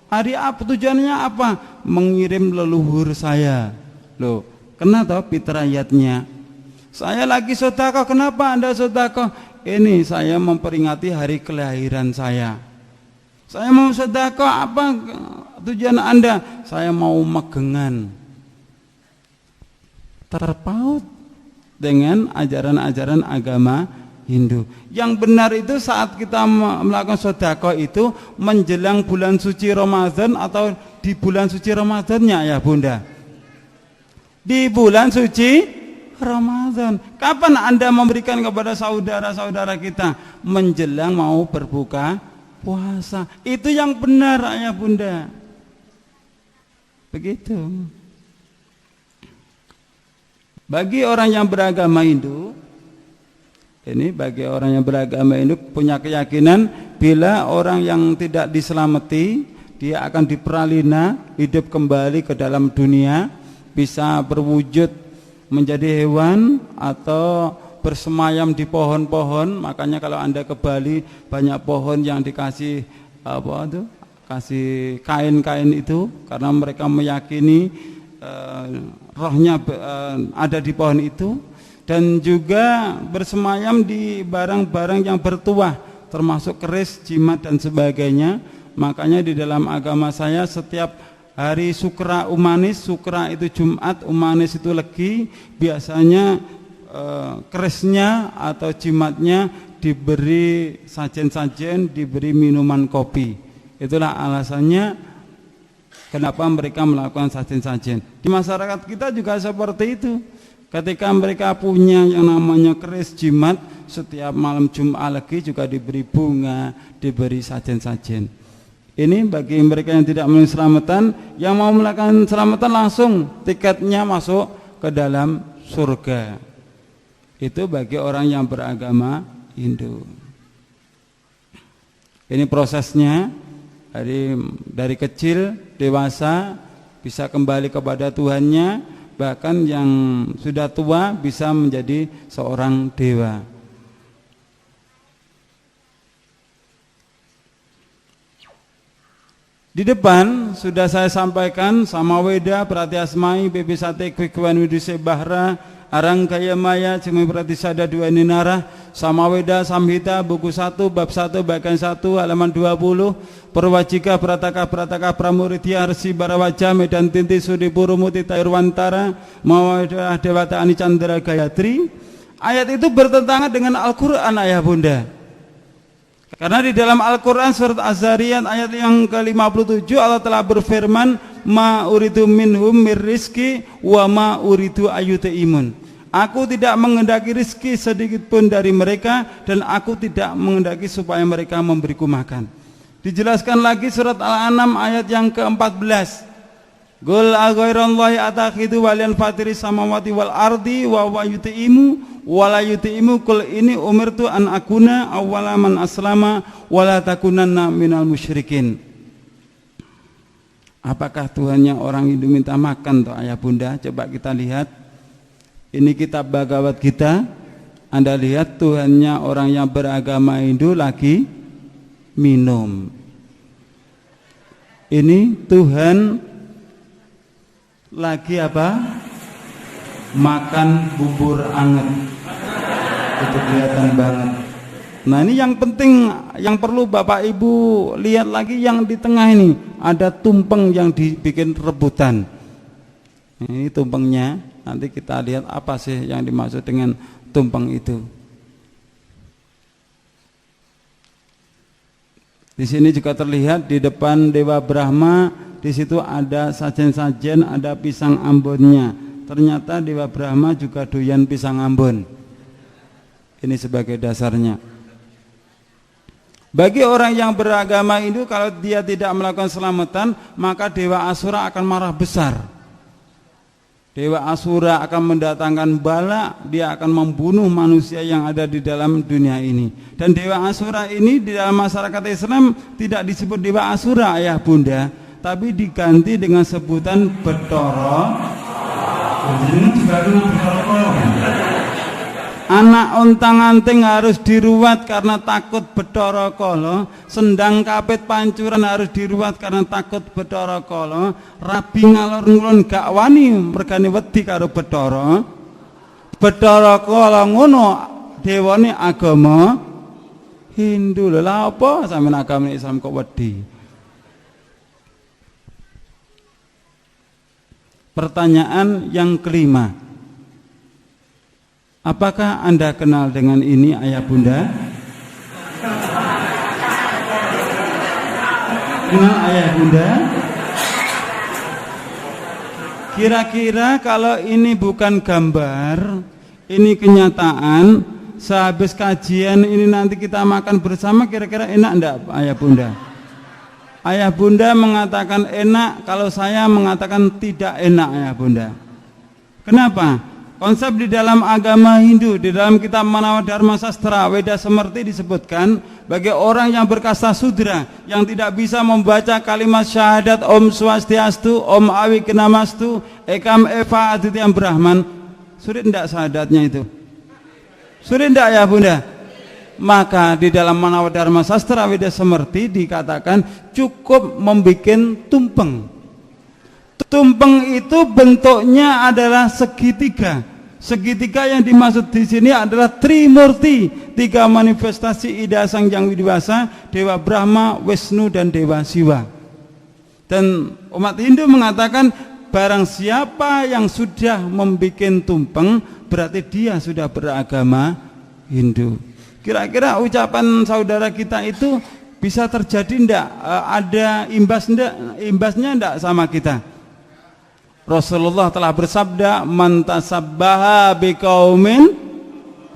S1: Hari apa tujuannya apa? Mengirim leluhur saya. Loh, kena toh fitrayatnya. Saya lagi sedekah, kenapa Anda sedekah? Ini saya memperingati hari kelahiran saya. Saya mau sedekah, apa tujuan Anda? Saya mau magengan. Terpaut dengan ajaran-ajaran agama Hindu. Yang benar itu saat kita melakukan sedekah itu menjelang bulan suci Ramadan atau di bulan suci Ramadannya, ya bunda? Di bulan suci Ramadan. Kapan Anda memberikan kepada saudara-saudara kita? Menjelang mau berbuka puasa. Itu yang benar, ayah bunda. Begitu. Bagi orang yang beragama Hindu, ini bagi orang yang beragama Hindu punya keyakinan bila orang yang tidak diselamati, dia akan diperalina, hidup kembali ke dalam dunia, bisa berwujud menjadi hewan atau bersemayam di pohon-pohon. Makanya kalau Anda ke Bali banyak pohon yang dikasih apa itu? Kasih kain-kain itu karena mereka meyakini rohnya ada di pohon itu, dan juga bersemayam di barang-barang yang bertuah termasuk keris, jimat dan sebagainya. Makanya di dalam agama saya setiap hari Sukra Umanis, Sukra itu Jumat, Umanis itu Legi, biasanya kerisnya atau jimatnya diberi sajen-sajen, diberi minuman kopi. Itulah alasannya kenapa mereka melakukan sajen-sajen. Di masyarakat kita juga seperti itu. Ketika mereka punya yang namanya keris, jimat, setiap malam Jumat lagi juga diberi bunga, diberi sajen-sajen. Ini bagi mereka yang tidak mau selamatan. Yang mau melakukan selamatan langsung tiketnya masuk ke dalam surga. Itu bagi orang yang beragama Hindu. Ini prosesnya. Dari kecil dewasa bisa kembali kepada Tuhannya, bahkan yang sudah tua bisa menjadi seorang dewa. Di depan sudah saya sampaikan Samaweda, Pratyasmai, Bebisate, Kwikwan, Widuse Bahra, Arangkaya Maya, Cimi Pratisada Dua Ninara, Samaweda Samhita, buku 1, bab 1, bagian 1, halaman 20, Perwajika, Prataka, Pramuridya, Resi Barawaja, Medan Tinti, Sudi Purumuti, Tairwantara, Maweda, Dewata Ani Chandra Gayatri. Ayat itu bertentangan dengan Al-Quran, ayah bunda. Karena di dalam Al-Quran surat Az-Zariyat ayat yang ke-57 Allah telah berfirman, Ma uridu minhum mirrizki wa ma uridu ayyutaimun. Aku tidak mengendaki rizki sedikit pun dari mereka, dan aku tidak mengendaki supaya mereka memberiku makan. Dijelaskan lagi surat Al-An'am ayat yang ke-14. Qul aghairallahi atakhidu waliyan fatiri samawati wal ardi wa huwa yut'imu wa la yut'imu qul ini umirtu an akuna awwala man aslama wa la takunanna minal musyrikin. Apakah Tuhannya orang Hindu minta makan toh ayah bunda? Coba kita lihat. Ini kitab Bhagavad Gita. Anda lihat Tuhannya orang yang beragama Hindu lagi minum. Ini Tuhan lagi apa? Makan bubur anget. Itu kelihatan banget. Nah ini yang penting, yang perlu Bapak Ibu lihat lagi yang di tengah ini. Ada tumpeng yang dibikin rebutan. Ini tumpengnya. Nanti kita lihat apa sih yang dimaksud dengan tumpeng itu. Di sini juga terlihat di depan Dewa Brahma, di situ ada sajen-sajen, ada pisang ambonnya. Ternyata Dewa Brahma juga doyan pisang ambon. Ini sebagai dasarnya. Bagi orang yang beragama Hindu, kalau dia tidak melakukan selamatan, maka Dewa Asura akan marah besar. Dewa Asura akan mendatangkan bala, dia akan membunuh manusia yang ada di dalam dunia ini. Dan Dewa Asura ini di dalam masyarakat Islam tidak disebut Dewa Asura ayah bunda, tapi diganti dengan sebutan Betara. Anak ontang-anting harus diruat karena takut Betara Kala, sendang kapit pancuran harus diruat karena takut Betara Kala, rabi ngalor ngulon gak wani mergane wedi karo Betara. Betara Kala ngono dewane agama Hindu. Lha apa sampeyan agama Islam kok wedi? Pertanyaan yang kelima. Apakah Anda kenal dengan ini ayah bunda? Kenal ayah bunda? Kira-kira kalau ini bukan gambar, ini kenyataan, sehabis kajian ini nanti kita makan bersama, kira-kira enak enggak ayah bunda? Ayah bunda mengatakan enak, kalau saya mengatakan tidak enak ayah bunda. Kenapa? Konsep di dalam agama Hindu, di dalam kitab Manawa Dharma Sastra Weda Semerti disebutkan bagi orang yang berkasta sudra yang tidak bisa membaca kalimat syahadat Om Swastiastu, Om Awikenamastu, Ekam Eva Aditya Brahman, sulit tidak syahadatnya itu? Sulit tidak ya bunda? Maka di dalam Manawa Dharma Sastra Weda Semerti dikatakan cukup membuat tumpeng. Tumpeng itu bentuknya adalah segitiga. Segitiga yang dimaksud di sini adalah Trimurti, tiga manifestasi Ida Sang Yang Widiwasa, Dewa Brahma, Wisnu dan Dewa Siwa. Dan umat Hindu mengatakan barang siapa yang sudah membuat tumpeng berarti dia sudah beragama Hindu. Kira-kira ucapan saudara kita itu bisa terjadi enggak? Ada imbasnya enggak sama kita? Rasulullah telah bersabda, "Man tasabbaha biqaumin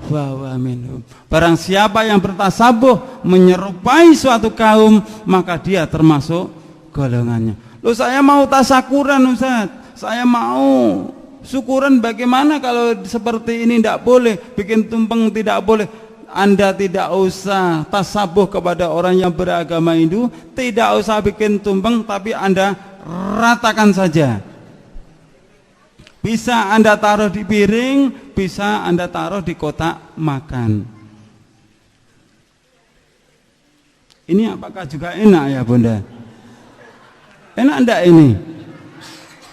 S1: fahuwa minhum." Barang siapa yang bertasabuh menyerupai suatu kaum, maka dia termasuk golongannya. Loh, saya mau tasakuran Ustaz. Saya mau syukuran, bagaimana kalau seperti ini tidak boleh, bikin tumpeng tidak boleh. Anda tidak usah tasabuh kepada orang yang beragama Hindu, tidak usah bikin tumpeng, tapi Anda ratakan saja. Bisa Anda taruh di piring, bisa Anda taruh di kotak makan. Ini apakah juga enak ya bunda? Enak enggak ini?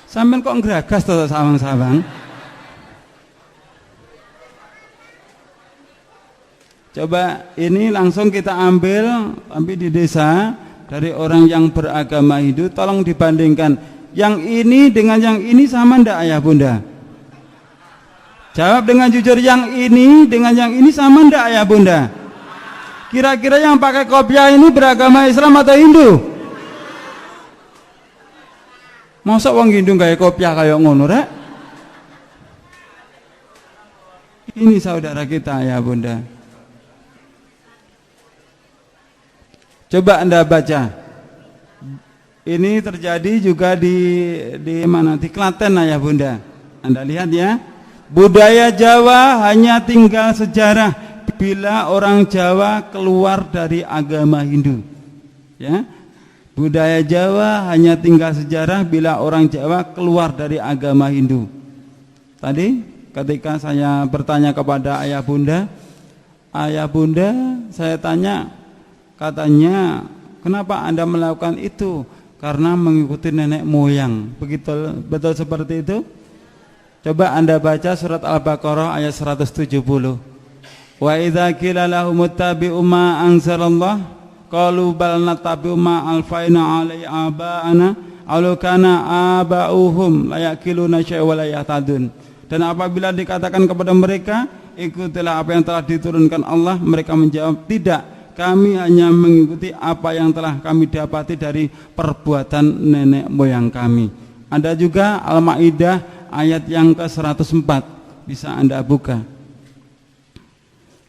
S1: Sampai kok ngeragas tuh sawang-sawang? Coba ini langsung kita ambil, tapi di desa dari orang yang beragama Hindu, tolong dibandingkan. Yang ini dengan yang ini sama ndak ayah bunda? Jawab dengan jujur, yang ini dengan yang ini sama ndak ayah bunda? Kira-kira yang pakai kopiah ini beragama Islam atau Hindu? Masa wong Hindu gaya kopiah kayak ngono rek? Ini saudara kita ayah bunda. Coba Anda baca. Ini terjadi juga di mana? Di Klaten ayah bunda. Anda lihat ya. Budaya Jawa hanya tinggal sejarah bila orang Jawa keluar dari agama Hindu. Ya. Budaya Jawa hanya tinggal sejarah bila orang Jawa keluar dari agama Hindu. Tadi ketika saya bertanya kepada ayah bunda, saya tanya, katanya, kenapa Anda melakukan itu? Karena mengikuti nenek moyang. Betul seperti itu? Coba Anda baca surat Al-Baqarah ayat 170. Wa idza qila lahum ittabi'u ma anzalallah qalu bal nattabi'u ma alfaina 'alaihi aba'ana aw kana aba'uhum la yaqiluna syai'a wa la yahtadun. Dan apabila dikatakan kepada mereka, ikutilah apa yang telah diturunkan Allah, mereka menjawab, tidak, kami hanya mengikuti apa yang telah kami dapati dari perbuatan nenek moyang kami. Ada juga Al-Maidah ayat yang ke-104, bisa Anda buka.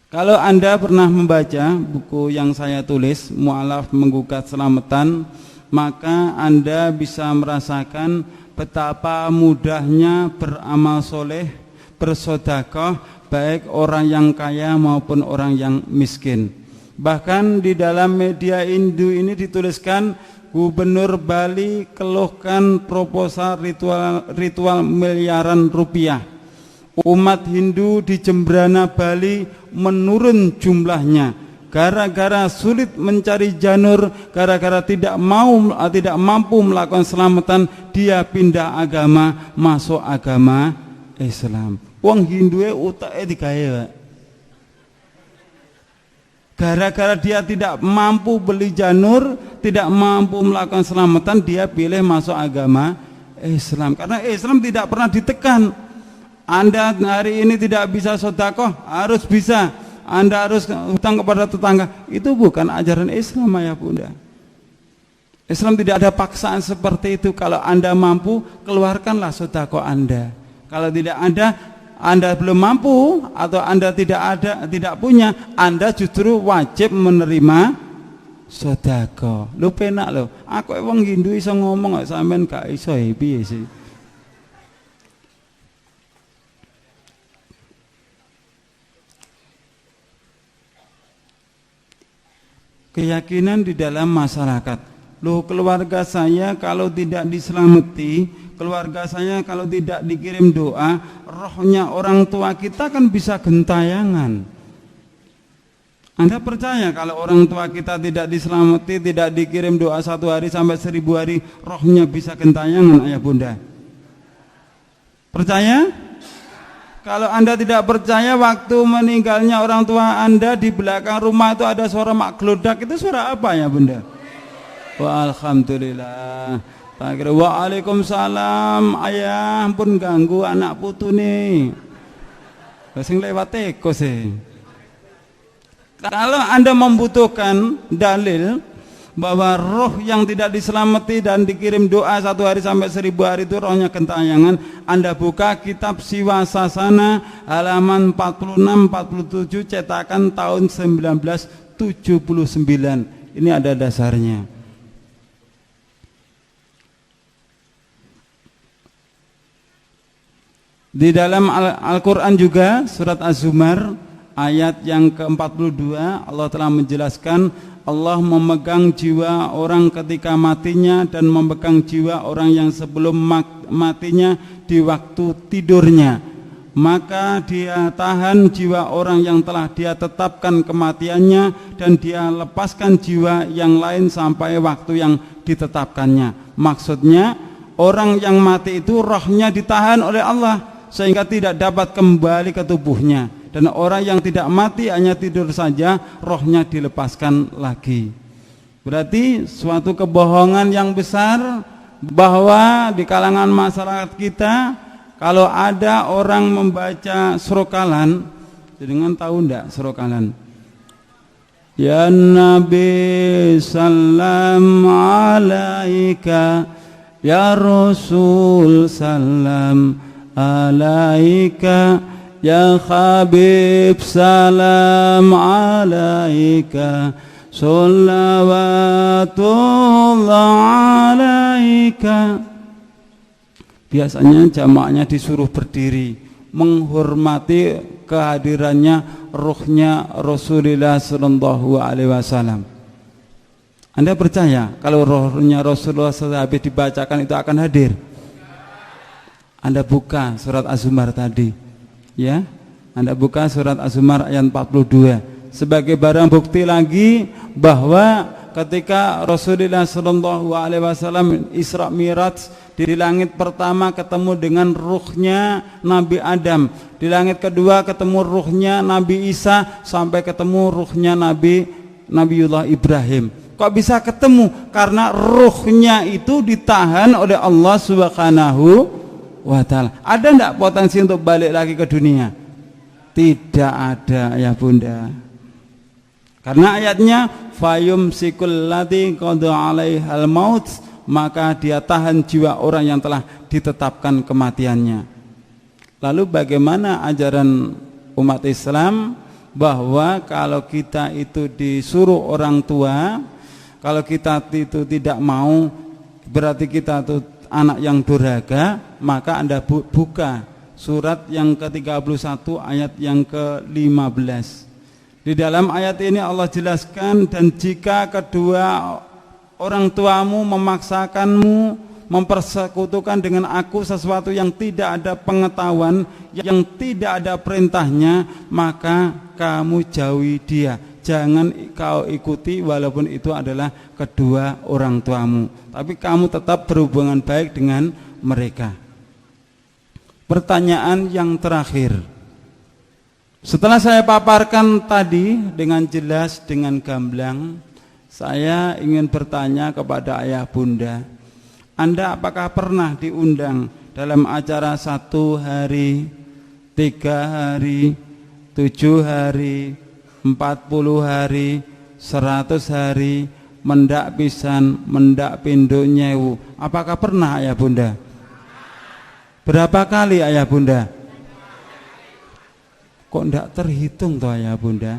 S1: Kalau Anda pernah membaca buku yang saya tulis, Mu'alaf Menggugat Selamatan, maka Anda bisa merasakan betapa mudahnya beramal soleh, bersedekah, baik orang yang kaya maupun orang yang miskin. Bahkan di dalam media Hindu ini dituliskan, Gubernur Bali keluhkan proposal ritual miliaran rupiah. Umat Hindu di Jembrana Bali menurun jumlahnya gara-gara sulit mencari janur, gara-gara tidak mampu melakukan selamatan, dia pindah agama, masuk agama Islam. Wong Hindu utake digawe. Gara-gara dia tidak mampu beli janur, tidak mampu melakukan selamatan, dia pilih masuk agama Islam. Karena Islam tidak pernah ditekan. Anda hari ini tidak bisa sedekah, harus bisa. Anda harus hutang kepada tetangga. Itu bukan ajaran Islam, ayah bunda. Islam tidak ada paksaan seperti itu. Kalau Anda mampu, keluarkanlah sedekah Anda. Kalau tidak ada, Anda belum mampu atau Anda tidak punya, Anda justru wajib menerima sedekah. Lu penak lo. Aku wong Hindu iso ngomong kok sampean gak iso piye sih? Keyakinan di dalam masyarakat. Loh, keluarga saya kalau tidak diselamati, keluarga saya kalau tidak dikirim doa, rohnya orang tua kita kan bisa gentayangan. Anda percaya kalau orang tua kita tidak diselamati, tidak dikirim doa 1 hari sampai 1000 hari, rohnya bisa gentayangan, ayah bunda? Percaya? Kalau Anda tidak percaya, waktu meninggalnya orang tua Anda di belakang rumah itu ada suara mak gelodak, itu suara apa ya bunda? Wah, alhamdulillah. Waalaikumsalam, ayah pun ganggu anak putu nih. Sing lewat teko sih. Kalau Anda membutuhkan dalil bahwa roh yang tidak diselamati dan dikirim doa 1 hari sampai 1000 hari itu rohnya gentayangan, Anda buka kitab Siwasasana halaman 46-47 cetakan tahun 1979. Ini ada dasarnya. Di dalam Al-Quran juga surat Az-Zumar ayat yang ke-42 Allah telah menjelaskan, Allah memegang jiwa orang ketika matinya dan memegang jiwa orang yang sebelum matinya di waktu tidurnya. Maka dia tahan jiwa orang yang telah dia tetapkan kematiannya dan dia lepaskan jiwa yang lain sampai waktu yang ditetapkannya. Maksudnya orang yang mati itu rohnya ditahan oleh Allah sehingga tidak dapat kembali ke tubuhnya. Dan orang yang tidak mati hanya tidur saja, rohnya dilepaskan lagi. Berarti suatu kebohongan yang besar bahwa di kalangan masyarakat kita, kalau ada orang membaca surokalan, dengan tahu enggak surokalan? Ya Nabi salam alaika, ya Rasul salam alaika, ya Habib salam alaika, sholawatullah alaika. Biasanya jamaahnya disuruh berdiri menghormati kehadirannya ruhnya Rasulullah sallallahu alaihi wasallam. Anda percaya kalau ruhnya Rasulullah habis dibacakan itu akan hadir? Anda buka surat Az-Zumar tadi, ya. Anda buka surat Az-Zumar ayat 42 sebagai barang bukti lagi bahwa ketika Rasulullah sallallahu alaihi wasallam Isra Mi'raj, di langit pertama ketemu dengan ruhnya Nabi Adam, di langit kedua ketemu ruhnya Nabi Isa, sampai ketemu ruhnya Nabiullah Ibrahim. Kok bisa ketemu? Karena ruhnya itu ditahan oleh Allah Subhanahu wa ta'ala. Ada enggak potensi untuk balik lagi ke dunia? Tidak ada ya Bunda. Karena ayatnya fayum sikul ladzi qada 'alaihal maut, maka dia tahan jiwa orang yang telah ditetapkan kematiannya. Lalu bagaimana ajaran umat Islam bahwa kalau kita itu disuruh orang tua, kalau kita itu tidak mau, berarti kita itu anak yang durhaka, maka Anda buka surat yang ke-31 ayat yang ke-15. Di dalam ayat ini Allah jelaskan, dan jika kedua orang tuamu memaksakanmu mempersekutukan dengan aku sesuatu yang tidak ada pengetahuan, yang tidak ada perintahnya, maka kamu jauhi dia. Jangan kau ikuti walaupun itu adalah kedua orang tuamu, tapi kamu tetap berhubungan baik dengan mereka. Pertanyaan yang terakhir, setelah saya paparkan tadi dengan jelas, dengan gamblang, saya ingin bertanya kepada ayah bunda, Anda apakah pernah diundang dalam acara 1 hari, 3 hari, 7 hari, 40 hari, 100 hari, mendak pisan, mendak pindho nyewu? Apakah pernah ayah bunda? Berapa kali ayah bunda? Kok ndak terhitung toh ayah bunda?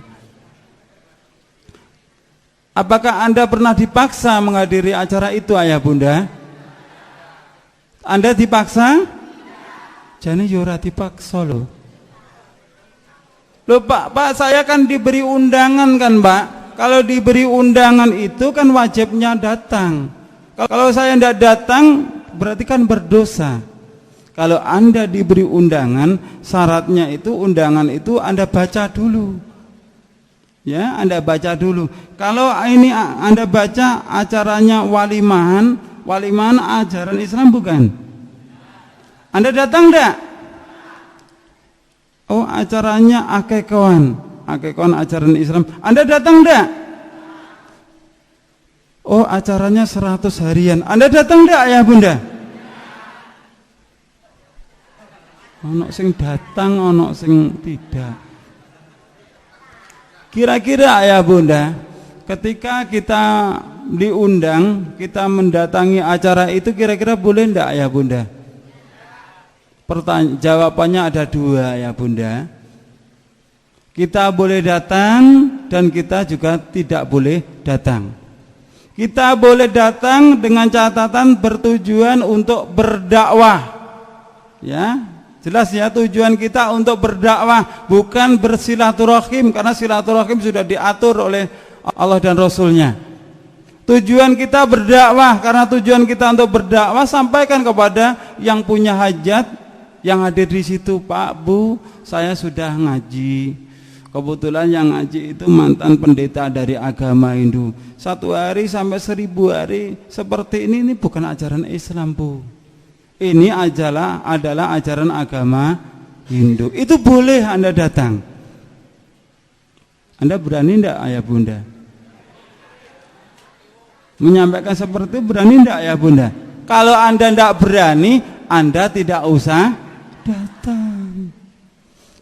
S1: Apakah Anda pernah dipaksa menghadiri acara itu ayah bunda? Anda dipaksa? Jane yo ora dipaksa loh. Loh Pak, saya kan diberi undangan kan Pak. Kalau diberi undangan itu kan wajibnya datang. Kalau saya tidak datang berarti kan berdosa. Kalau Anda diberi undangan, syaratnya itu undangan itu Anda baca dulu. Ya, Anda baca dulu. Kalau ini Anda baca acaranya walimahan ajaran Islam bukan? Anda datang enggak? Oh, acaranya akekawan ajaran Islam. Anda datang enggak? Oh, acaranya 100 harian. Anda datang enggak ayah bunda? Ono sing datang, ono sing tidak. Kira-kira ayah bunda, ketika kita diundang, kita mendatangi acara itu, kira-kira boleh enggak ayah bunda? Jawabannya ada 2 ya bunda. Kita boleh datang dan kita juga tidak boleh datang. Kita boleh datang dengan catatan bertujuan untuk berdakwah. Ya, jelas ya, tujuan kita untuk berdakwah, bukan bersilaturahim, karena silaturahim sudah diatur oleh Allah dan Rasulnya. Tujuan kita berdakwah, karena tujuan kita untuk berdakwah, sampaikan kepada yang punya hajat, yang hadir di situ. Pak, Bu, saya sudah ngaji. Kebetulan yang ngaji itu mantan pendeta dari agama Hindu. 1 hari sampai 1000 hari seperti ini bukan ajaran Islam, Bu. Ini adalah ajaran agama Hindu. Itu boleh Anda datang. Anda berani enggak ayah bunda? Menyampaikan seperti itu berani enggak ayah bunda? Kalau Anda enggak berani, Anda tidak usah datang.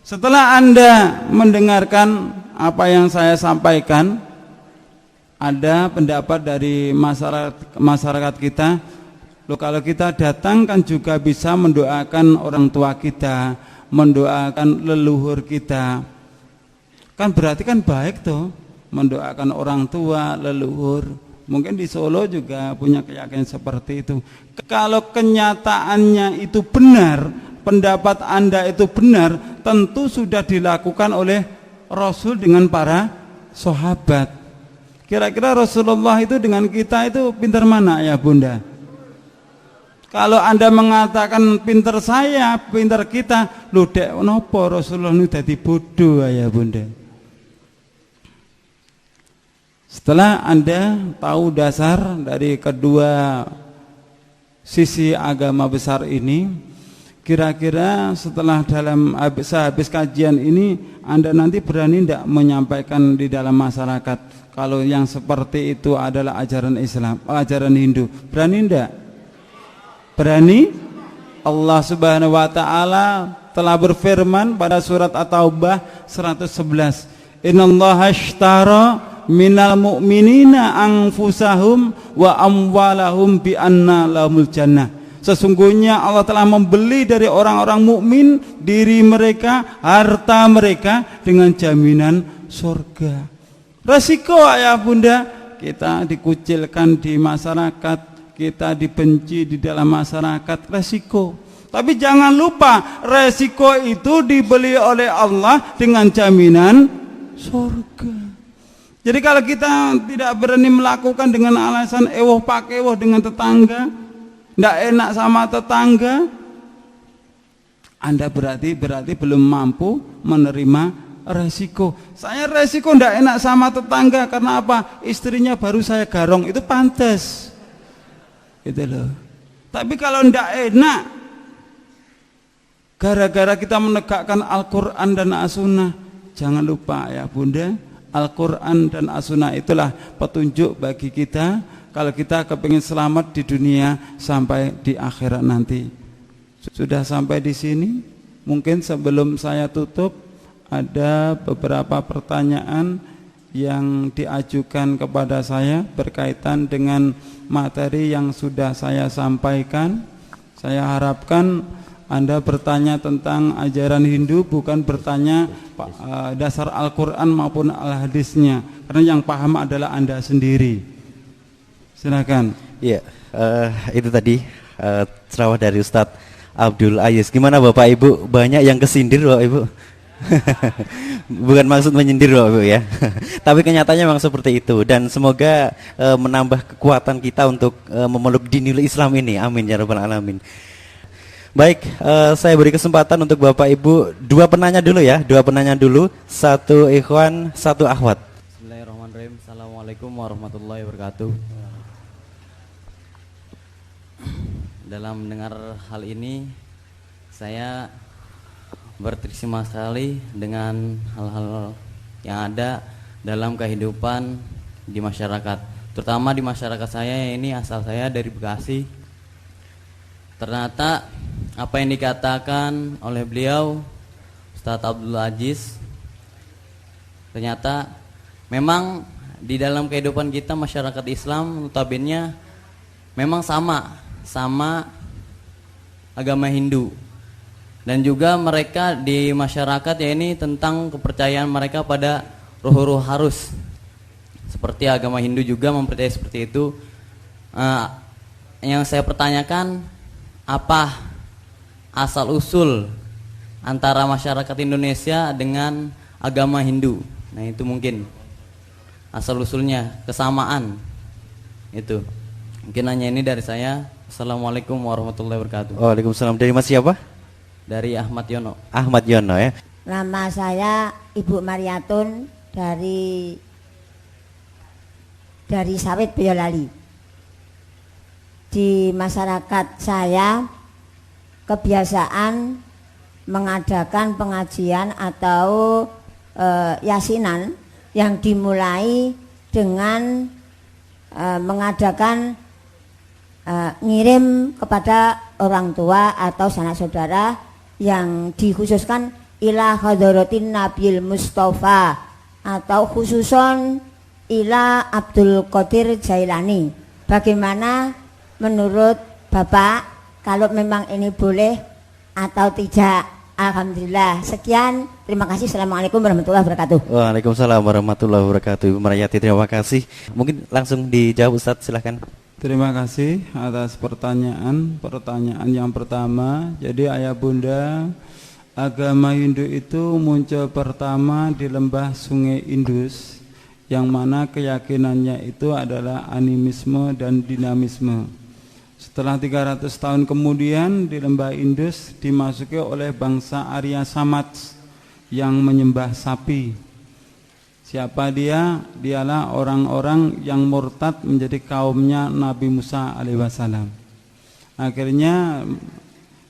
S1: Setelah Anda mendengarkan apa yang saya sampaikan, ada pendapat dari masyarakat kita, loh, kalau kita datang kan juga bisa mendoakan orang tua kita, mendoakan leluhur kita. Kan berarti kan baik tuh, mendoakan orang tua, leluhur. Mungkin di Solo juga punya keyakinan seperti itu. Kalau kenyataannya itu benar, pendapat Anda itu benar, tentu sudah dilakukan oleh Rasul dengan para sahabat. Kira-kira Rasulullah itu dengan kita itu pintar mana ya bunda? Kalau Anda mengatakan pintar saya, pintar kita, lho dek nopo Rasulullah ini dadi bodoh ya bunda. Setelah Anda tahu dasar dari kedua sisi agama besar ini, Kira-kira setelah sehabis kajian ini Anda nanti berani tidak menyampaikan di dalam masyarakat kalau yang seperti itu adalah ajaran Islam, ajaran Hindu? Berani tidak? Berani? Allah Subhanahu wa taala telah berfirman pada surat At-Taubah 111, "Innallaha ashtara minal mu'minina anfusahum wa amwalahum bi anna lahumul jannah." Sesungguhnya Allah telah membeli dari orang-orang mukmin diri mereka, harta mereka dengan jaminan surga. Resiko ayah bunda, kita dikucilkan di masyarakat, kita dibenci di dalam masyarakat, resiko. Tapi jangan lupa, resiko itu dibeli oleh Allah dengan jaminan surga. Jadi kalau kita tidak berani melakukan dengan alasan ewoh pakewoh dengan tetangga, tidak enak sama tetangga, Anda berarti belum mampu menerima resiko. Saya resiko tidak enak sama tetangga karena apa? Istrinya baru saya garong, itu pantas. Gitu loh. Tapi kalau tidak enak gara-gara kita menegakkan Al-Quran dan As-Sunnah, jangan lupa ya bunda, Al-Quran dan As-Sunnah itulah petunjuk bagi kita kalau kita kepingin selamat di dunia sampai di akhirat nanti. Sudah sampai di sini. Mungkin sebelum saya tutup, ada beberapa pertanyaan yang diajukan kepada saya berkaitan dengan materi yang sudah saya sampaikan. Saya harapkan Anda bertanya tentang ajaran Hindu, bukan bertanya dasar Al-Quran maupun Al-Hadisnya, karena yang paham adalah Anda sendiri. Silakan.
S2: Iya, itu tadi ceramah dari Ustadz Abdul Aziz. Gimana Bapak Ibu? Banyak yang kesindir Bapak Ibu. Bukan maksud menyindir Bapak Ibu ya. Tapi kenyataannya memang seperti itu. Dan semoga menambah kekuatan kita untuk memeluk dinul Islam ini. Amin ya rabbal alamin. Baik, saya beri kesempatan untuk Bapak Ibu dua penanya dulu. Satu ikhwan, satu akhwat.
S3: Bismillahirrahmanirrahim. Assalamualaikum warahmatullahi wabarakatuh. Dalam mendengar hal ini, saya berterima sekali dengan hal-hal yang ada dalam kehidupan di masyarakat, terutama di masyarakat saya ini. Asal saya dari Bekasi. Ternyata apa yang dikatakan oleh beliau Ustadz Abdul Aziz, ternyata memang di dalam kehidupan kita masyarakat Islam notabene memang sama agama Hindu, dan juga mereka di masyarakat ya ini tentang kepercayaan mereka pada ruh-ruh harus, seperti agama Hindu juga mempercayai seperti itu. Yang saya pertanyakan, apa asal usul antara masyarakat Indonesia dengan agama Hindu? Nah itu mungkin asal usulnya, kesamaan itu. Mungkin hanya ini dari saya. Assalamualaikum warahmatullahi wabarakatuh.
S2: Waalaikumsalam. Dari Mas siapa?
S3: Dari Ahmad Yono.
S2: Ahmad Yono ya.
S4: Nama saya Ibu Mariatun dari Sawit Boyolali. Di masyarakat saya kebiasaan mengadakan pengajian atau yasinan yang dimulai dengan mengadakan ngirim kepada orang tua atau sanak saudara yang dikhususkan ila hadratin Nabil Mustafa atau khususon ila Abdul Qadir Jailani. Bagaimana menurut Bapak, kalau memang ini boleh atau tidak? Alhamdulillah. Sekian, terima kasih. Assalamualaikum warahmatullahi wabarakatuh.
S2: Waalaikumsalam warahmatullahi wabarakatuh. Ibu Mariyati, terima kasih. Mungkin langsung dijawab Ustadz, silahkan.
S1: Terima kasih atas pertanyaan yang pertama. Jadi ayah bunda, agama Hindu itu muncul pertama di lembah Sungai Indus, yang mana keyakinannya itu adalah animisme dan dinamisme. Setelah 300 tahun kemudian di lembah Indus dimasuki oleh bangsa Arya Samaj yang menyembah sapi. Siapa dia? Dialah orang-orang yang murtad menjadi kaumnya Nabi Musa alaihi wasallam. Akhirnya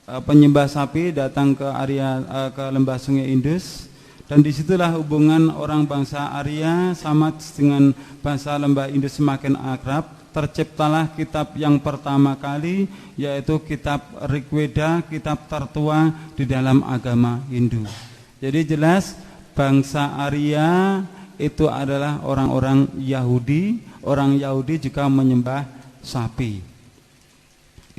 S1: penyembah sapi datang ke area ke lembah Sungai Indus, dan disitulah hubungan orang bangsa Arya sama dengan bangsa lembah Indus semakin akrab. Terciptalah kitab yang pertama kali, yaitu kitab Rigveda, kitab tertua di dalam agama Hindu. Jadi jelas bangsa Arya itu adalah orang-orang Yahudi. Orang Yahudi juga menyembah sapi.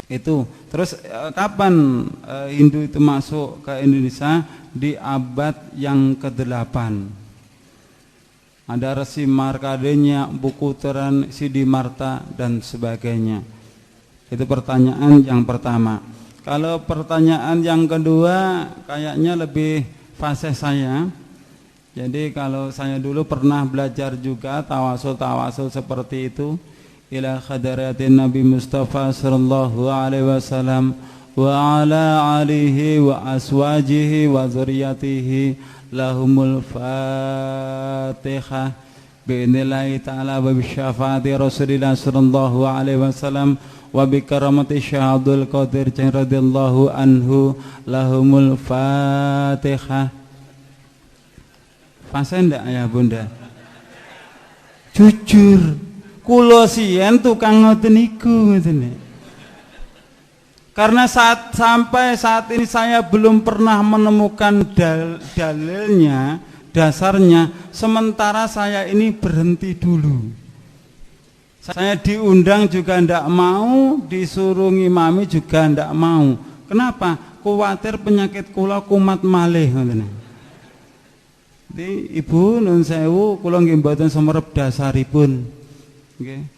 S1: Itu. Terus kapan Hindu itu masuk ke Indonesia? Di abad yang ke-8. Ada Resi Markadenya, Buku Teran, Siddhimarta dan sebagainya. Itu pertanyaan yang pertama. Kalau pertanyaan yang kedua kayaknya lebih fase saya. Jadi kalau saya dulu pernah belajar juga tawasul seperti itu, ila khadaratin Nabi Mustafa sallallahu alaihi wasallam wa ala alihi wa aswajihi wa dzurriyyatihi lahumul Fatihah bi'idnillahi ta'ala wa bisyafaati Rasulillah sallallahu alaihi wasallam wa bi karamati Syahadul Qadir radhiyallahu anhu lahumul Fatihah. Fase ndak ya Bunda? Jujur, kula siyen tukang ngoten niku ngoten. Karena sampai saat ini saya belum pernah menemukan dalilnya, dasarnya, sementara saya ini berhenti dulu. Saya diundang juga ndak mau, disuruh ngimami juga ndak mau. Kenapa? Kuwatir penyakit kula kumat malih ngoten. Jadi Ibu nun sewu kula nggih mboten sumerep dasaripun. Nggih.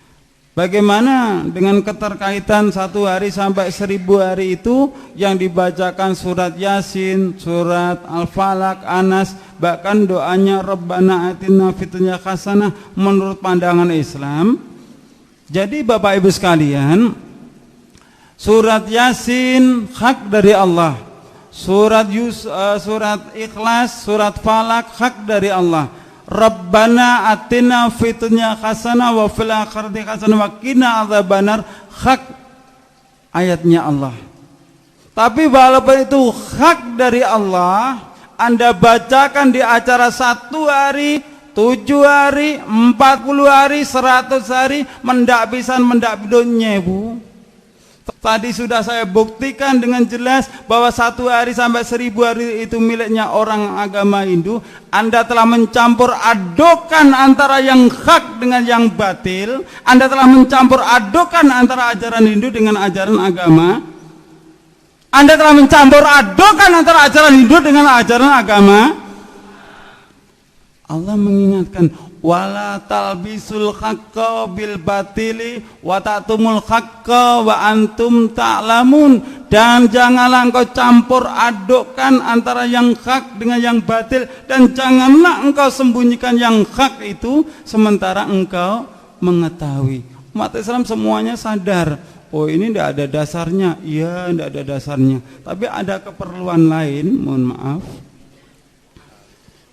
S1: Bagaimana dengan keterkaitan 1 hari sampai 1000 hari itu yang dibacakan surat Yasin, surat Al-Falaq, Anas, bahkan doanya Rabbana atina fid dunya hasanah menurut pandangan Islam. Jadi Bapak Ibu sekalian, surat Yasin hak dari Allah, surat Ikhlas, surat Falaq hak dari Allah. Rabbana atina fid dunya hasanah wa fil akhirati hasanah wa qina adzabannar hak ayatnya Allah. Tapi walaupun itu hak dari Allah, Anda bacakan di acara 1 hari, 7 hari, 40 hari, 100 hari, mendak pisan mendak bidonnya Bu. Tadi sudah saya buktikan dengan jelas bahwa 1 hari sampai 1000 hari itu miliknya orang agama Hindu. Anda telah mencampur adukan antara yang hak dengan yang batil. Anda telah mencampur adukan antara ajaran Hindu dengan ajaran agama. Anda telah mencampur adukan antara ajaran Hindu dengan ajaran agama. Allah mengingatkan, wala talbisul haqqa bil batili wa ta'tumul haqqa wa antum ta'lamun. Dan janganlah engkau campur adukkan antara yang hak dengan yang batil, dan janganlah engkau sembunyikan yang hak itu sementara engkau mengetahui. Umat Islam semuanya sadar, oh ini tidak ada dasarnya. Iya, tidak ada dasarnya, tapi ada keperluan lain. Mohon maaf,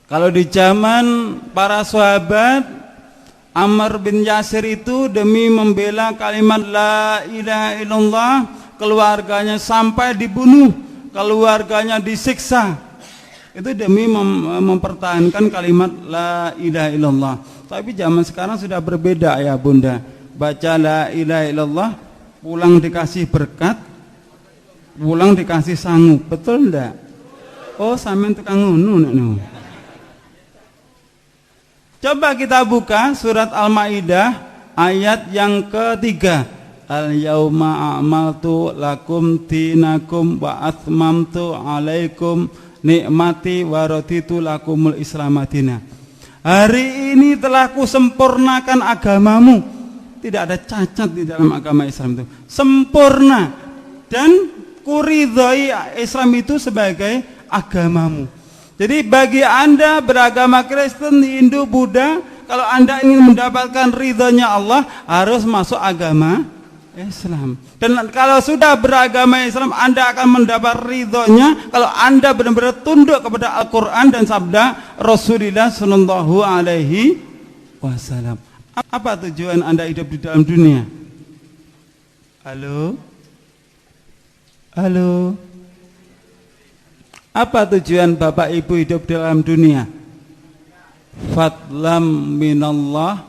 S1: kalau di zaman para sahabat, Ammar bin Yasir itu demi membela kalimat la ilaha illallah, keluarganya sampai dibunuh, keluarganya disiksa. Itu demi mempertahankan kalimat la ilaha illallah. Tapi zaman sekarang sudah berbeda ya Bunda. Baca la ilaha illallah, pulang dikasih berkat, pulang dikasih sangu. Betul enggak? Oh, sampean tukang ngono nek no. Coba kita buka surat Al-Maidah ayat yang ketiga. Al-yauma a'maltu lakum dinakum wa atmamtu alaikum nikmati wa raditu lakumul islamadina. Hari ini telah kusempurnakan agamamu. Tidak ada cacat di dalam agama Islam itu. Sempurna. Dan kuridhoi Islam itu sebagai agamamu. Jadi bagi Anda beragama Kristen, Hindu, Buddha, kalau Anda ingin mendapatkan ridhonya Allah, harus masuk agama Islam. Dan kalau sudah beragama Islam, Anda akan mendapat ridhonya kalau Anda benar-benar tunduk kepada Al-Quran dan sabda Rasulullah Sallallahu Alaihi Wasallam. Apa tujuan Anda hidup di dalam dunia? Halo? Halo? Apa tujuan Bapak Ibu hidup dalam dunia? Fadlam minallah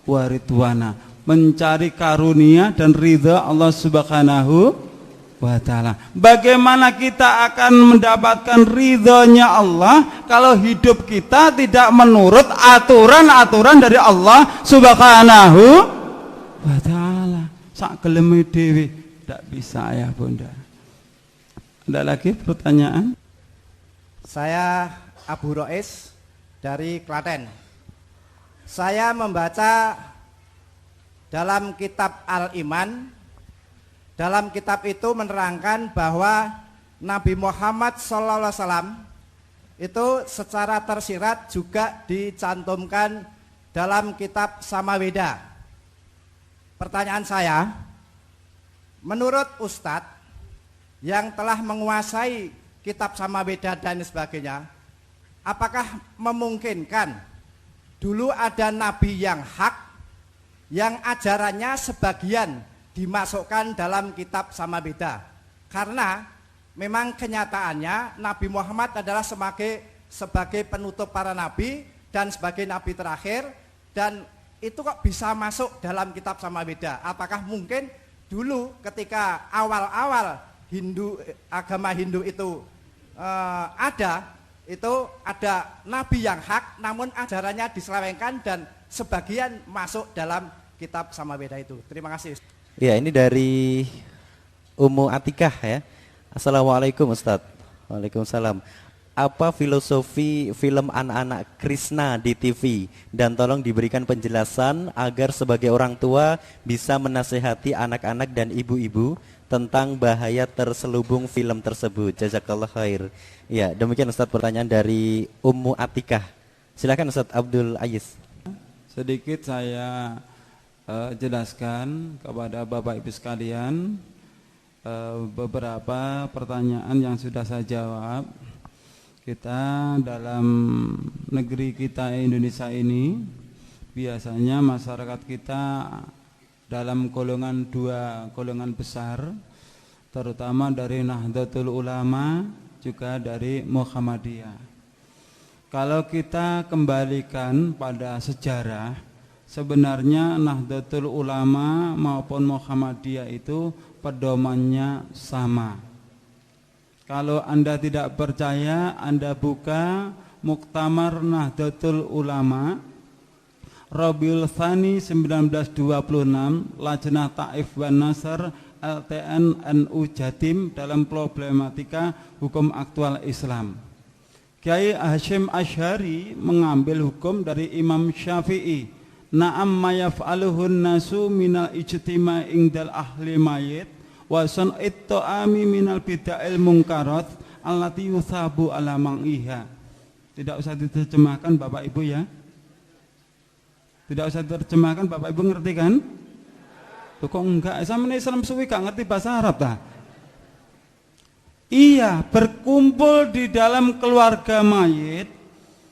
S1: wa ridwana, mencari karunia dan ridha Allah Subhanahu wa ta'ala. Bagaimana kita akan mendapatkan ridhonya Allah kalau hidup kita tidak menurut aturan-aturan dari Allah Subhanahu wa ta'ala? Sak geleme dhewe tidak bisa ya Bunda. Ada lagi pertanyaan?
S5: Saya Abu Rois dari Klaten. Saya membaca dalam kitab Al-Iman. Dalam kitab itu menerangkan bahwa Nabi Muhammad SAW itu secara tersirat juga dicantumkan dalam kitab Samaweda. Pertanyaan saya, menurut Ustadz yang telah menguasai kitab Samaweda dan sebagainya, apakah memungkinkan dulu ada nabi yang hak yang ajarannya sebagian dimasukkan dalam kitab Samaweda? Karena memang kenyataannya Nabi Muhammad adalah sebagai penutup para nabi dan sebagai nabi terakhir, dan itu kok bisa masuk dalam kitab Samaweda? Apakah mungkin dulu ketika awal-awal agama Hindu itu ada nabi yang hak namun ajarannya diselewengkan dan sebagian masuk dalam kitab Samaweda itu? Terima kasih.
S2: Ya, ini dari Ummu Atikah ya. Assalamualaikum Ustadz. Waalaikumsalam. Apa filosofi film anak-anak Krishna di TV, dan tolong diberikan penjelasan agar sebagai orang tua bisa menasehati anak-anak dan ibu-ibu tentang bahaya terselubung film tersebut. Jazakallah khair. Ya, demikian Ustadz pertanyaan dari Ummu Atikah. Silakan Ustadz Abdul Aziz.
S1: Sedikit saya jelaskan kepada Bapak Ibu sekalian beberapa pertanyaan yang sudah saya jawab. Kita dalam negeri kita Indonesia ini biasanya masyarakat kita dalam dua golongan besar, terutama dari Nahdlatul Ulama juga dari Muhammadiyah. Kalau kita kembalikan pada sejarah, sebenarnya Nahdlatul Ulama maupun Muhammadiyah itu pedomannya sama. Kalau Anda tidak percaya, Anda buka Muktamar Nahdlatul Ulama Rabiul Tsani 1926, Lajnah Taif wan Nasr LTN NU Jatim dalam problematika hukum aktual Islam. Kiai Hasyim Asy'ari mengambil hukum dari Imam Syafi'i. Na'am ma yaf'aluhun nasu minal ijtima' indal ahli mayit wa sun'it ta'ami minal bid'il munkarat allati yuthabu ala mang'iha. Tidak usah diterjemahkan Bapak Ibu ya. Tidak usah diterjemahkan Bapak Ibu, ngerti kan? Tuh kok enggak? Sama Islam suwi gak ngerti bahasa Arab ta? Iya, berkumpul di dalam keluarga mayit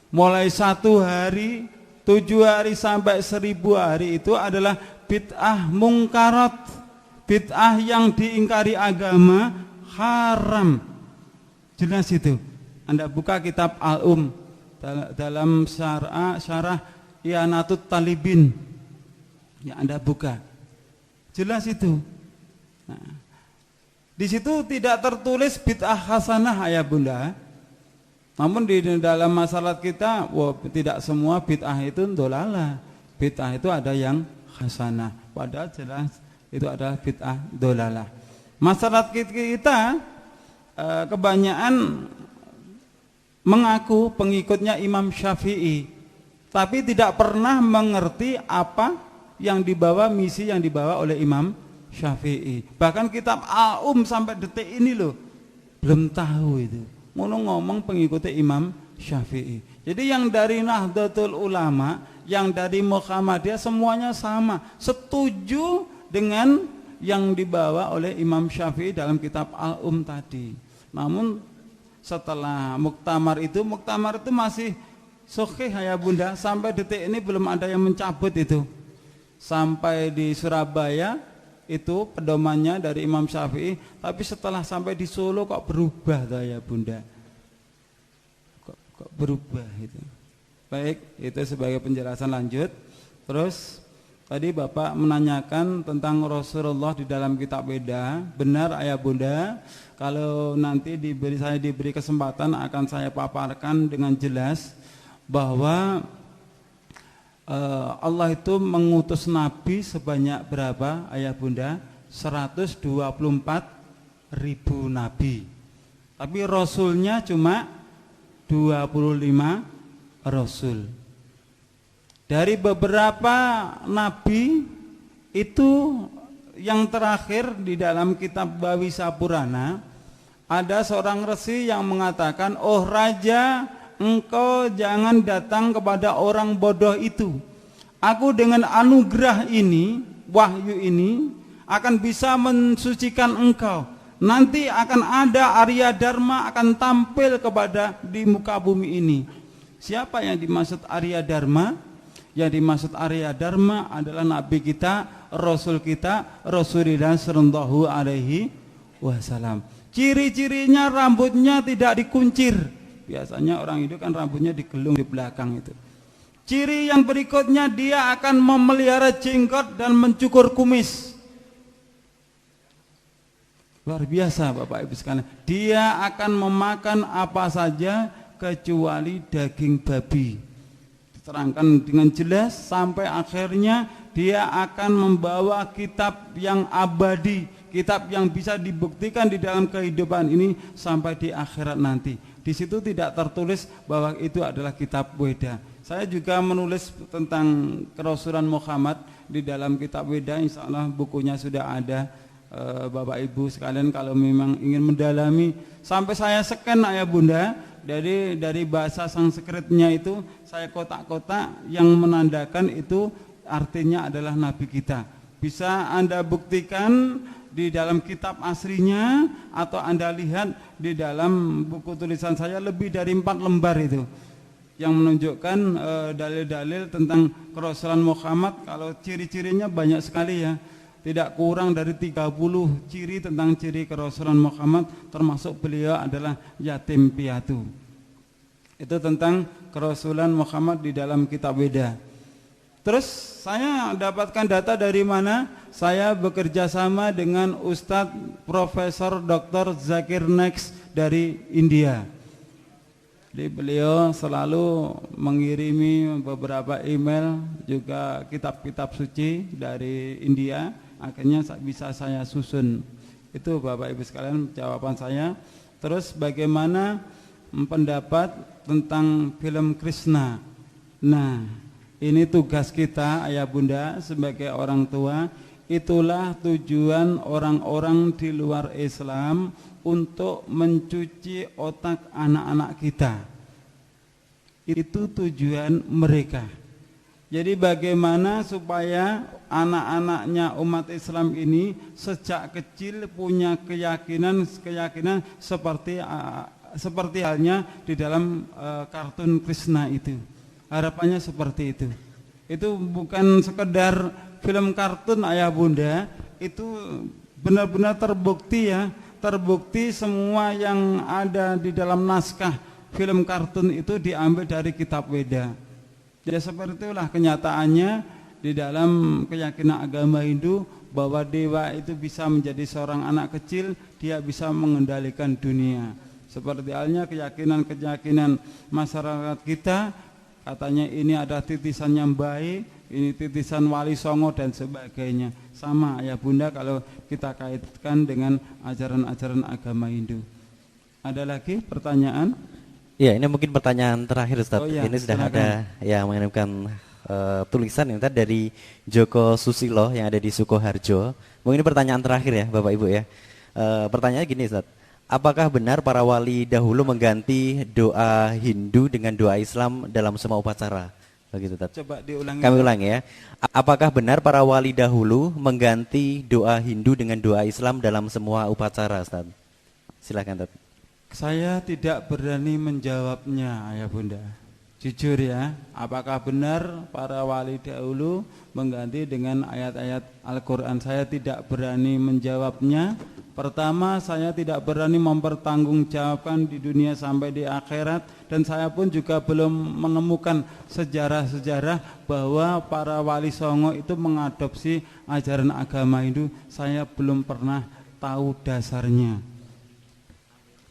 S1: mulai 1 hari, 7 hari sampai 1000 hari itu adalah bid'ah mungkarat. Bid'ah yang diingkari agama, haram. Jelas itu. Anda buka kitab Al-Um dalam syarah I'anatut Talibin. Ya, Anda buka. Jelas itu. Nah, di situ tidak tertulis bid'ah hasanah ya Bunda. Namun di dalam masyarakat kita, tidak semua bid'ah itu dolalah. Bid'ah itu ada yang hasanah. Padahal jelas itu adalah bid'ah dolalah. Masyarakat kita kebanyakan mengaku pengikutnya Imam Syafi'i, tapi tidak pernah mengerti apa yang dibawa, misi yang dibawa oleh Imam Syafi'i. Bahkan kitab Al-Um sampai detik ini loh belum tahu itu. Ngomong pengikutnya Imam Syafi'i. Jadi yang dari Nahdlatul Ulama, yang dari Muhammadiyah semuanya sama, setuju dengan yang dibawa oleh Imam Syafi'i dalam kitab Al-Um tadi. Namun setelah muktamar itu masih sahih ya Bunda, sampai detik ini belum ada yang mencabut itu. Sampai di Surabaya itu pedomannya dari Imam Syafi'i, tapi setelah sampai di Solo kok berubah ya Bunda. kok berubah itu. Baik, itu sebagai penjelasan lanjut. Terus tadi Bapak menanyakan tentang Rasulullah di dalam kitab Weda. Benar ayah bunda, kalau nanti saya diberi kesempatan akan saya paparkan dengan jelas bahwa Allah itu mengutus nabi sebanyak berapa ayah bunda? 124.000 nabi. Tapi rasulnya cuma 25 rasul. Dari beberapa nabi itu yang terakhir di dalam kitab Bawisa Purana ada seorang resi yang mengatakan, "Oh raja, engkau jangan datang kepada orang bodoh itu. Aku dengan anugerah ini, wahyu ini akan bisa mensucikan engkau. Nanti akan ada Arya Dharma akan tampil kepada di muka bumi ini." Siapa yang dimaksud Arya Dharma? Yang dimaksud Arya Dharma adalah Nabi kita, Rasul kita, Rasulullah Sallallahu Alaihi Wasallam. Ciri-cirinya rambutnya tidak dikuncir. Biasanya orang itu kan rambutnya digelung di belakang itu. Ciri yang berikutnya, dia akan memelihara jenggot dan mencukur kumis. Luar biasa Bapak Ibu sekalian. Dia akan memakan apa saja kecuali daging babi. Diterangkan dengan jelas sampai akhirnya dia akan membawa kitab yang abadi, kitab yang bisa dibuktikan di dalam kehidupan ini sampai di akhirat nanti. Di situ tidak tertulis bahwa itu adalah kitab Weda. Saya juga menulis tentang kerasulan Muhammad di dalam kitab Weda. Insya Allah bukunya sudah ada. Bapak Ibu sekalian kalau memang ingin mendalami, sampai saya scan ayah bunda dari bahasa Sanskritnya itu saya kotak-kotak yang menandakan itu artinya adalah Nabi kita. Bisa Anda buktikan di dalam kitab aslinya atau Anda lihat di dalam buku tulisan saya lebih dari 4 lembar itu yang menunjukkan dalil-dalil tentang kerasulan Muhammad. Kalau ciri-cirinya banyak sekali ya, tidak kurang dari 30 ciri tentang ciri kerasulan Muhammad, termasuk beliau adalah yatim piatu. Itu tentang kerasulan Muhammad di dalam kitab Weda. Terus saya dapatkan data dari mana? Saya bekerja sama dengan Ustadz Profesor Dr. Zakir Naik dari India. Jadi beliau selalu mengirimi beberapa email juga kitab-kitab suci dari India. Akhirnya bisa saya susun. Itu Bapak Ibu sekalian jawaban saya. Terus bagaimana pendapat tentang film Krishna? Nah, ini tugas kita ayah bunda sebagai orang tua. Itulah tujuan orang-orang di luar Islam untuk mencuci otak anak-anak kita. Itu tujuan mereka. Jadi bagaimana supaya anak-anaknya umat Islam ini sejak kecil punya keyakinan seperti halnya di dalam kartun Krishna itu. Harapannya seperti itu. Itu bukan sekedar film kartun ayah bunda, itu benar-benar terbukti ya, terbukti semua yang ada di dalam naskah film kartun itu diambil dari kitab Weda. Jadi seperti itulah kenyataannya di dalam keyakinan agama Hindu bahwa dewa itu bisa menjadi seorang anak kecil, dia bisa mengendalikan dunia. Seperti halnya keyakinan-keyakinan masyarakat kita, katanya ini ada titisan yang baik, ini titisan wali songo dan sebagainya. Sama ayah bunda kalau kita kaitkan dengan ajaran-ajaran agama Hindu. Ada lagi pertanyaan?
S2: Ya, ini mungkin pertanyaan terakhir Ustaz.
S1: Ya,
S2: ini sudah
S1: silakan.
S2: ada yang mengirimkan tulisan ini tadi dari Joko Susilo yang ada di Sukoharjo. Mungkin ini pertanyaan terakhir ya Bapak Ibu ya. Pertanyaannya gini Ustaz. Apakah benar para wali dahulu mengganti doa Hindu dengan doa Islam dalam semua upacara? Begitu Ustaz.
S1: Coba diulangi.
S2: Kami ulangi ya. Apakah benar para wali dahulu mengganti doa Hindu dengan doa Islam dalam semua upacara Ustaz? Silakan Ustaz.
S1: Saya tidak berani menjawabnya ayah bunda. Jujur ya, apakah benar para wali dahulu mengganti dengan ayat-ayat Al-Quran? Saya tidak berani menjawabnya. Pertama, saya tidak berani mempertanggungjawabkan di dunia sampai di akhirat. Dan saya pun juga belum menemukan sejarah-sejarah bahwa para wali songo itu mengadopsi ajaran agama Hindu. Saya belum pernah tahu dasarnya.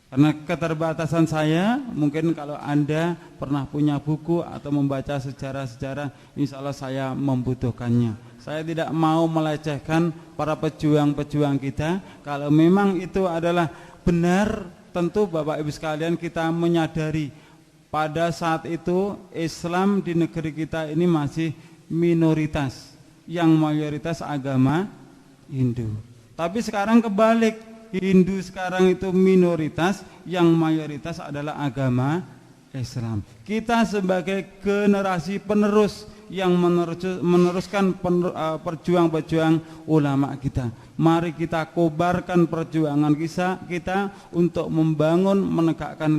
S1: Karena keterbatasan saya, mungkin kalau Anda pernah punya buku atau membaca sejarah-sejarah, insya Allah saya membutuhkannya. Saya tidak mau melecehkan para pejuang-pejuang kita. Kalau memang itu adalah benar, tentu Bapak Ibu sekalian kita menyadari pada saat itu Islam di negeri kita ini masih minoritas, yang mayoritas agama Hindu. Tapi sekarang kebalik, Hindu sekarang itu minoritas, yang mayoritas adalah agama Islam. Kita sebagai generasi penerus yang meneruskan perjuang-perjuang ulama kita, mari kita kobarkan perjuangan kita untuk membangun, menegakkan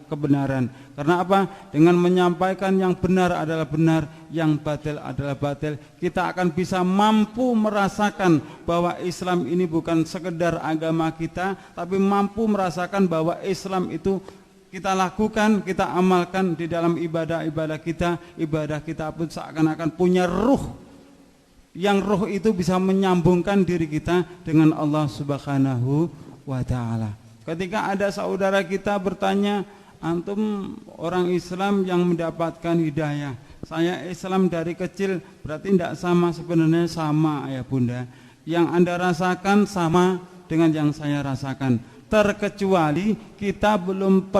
S1: kebenaran. Karena apa? Dengan menyampaikan yang benar adalah benar, yang batil adalah batil, kita akan bisa mampu merasakan bahwa Islam ini bukan sekedar agama kita, tapi mampu merasakan bahwa Islam itu kita lakukan, kita amalkan di dalam ibadah-ibadah kita. Ibadah kita pun seakan-akan punya ruh, yang ruh itu bisa menyambungkan diri kita dengan Allah Subhanahu wa ta'ala. Ketika ada saudara kita bertanya, antum orang Islam yang mendapatkan hidayah, saya Islam dari kecil, berarti tidak sama? Sebenarnya sama ayah bunda. Yang Anda rasakan sama dengan yang saya rasakan, terkecuali kita belum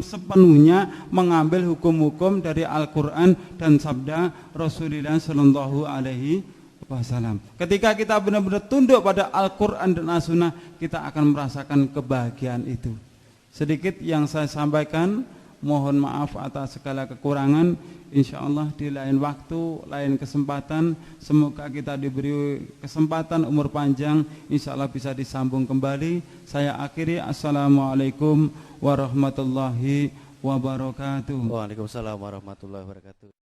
S1: sepenuhnya mengambil hukum-hukum dari Al-Quran dan sabda Rasulullah Sallallahu Alaihi Wasallam. Ketika kita benar-benar tunduk pada Al-Quran dan As-Sunnah, kita akan merasakan kebahagiaan itu. Sedikit yang saya sampaikan, mohon maaf atas segala kekurangan. Insya Allah di lain waktu, lain kesempatan, semoga kita diberi kesempatan umur panjang, insya Allah bisa disambung kembali. Saya akhiri, assalamualaikum warahmatullahi wabarakatuh.
S2: Waalaikumsalam warahmatullahi wabarakatuh.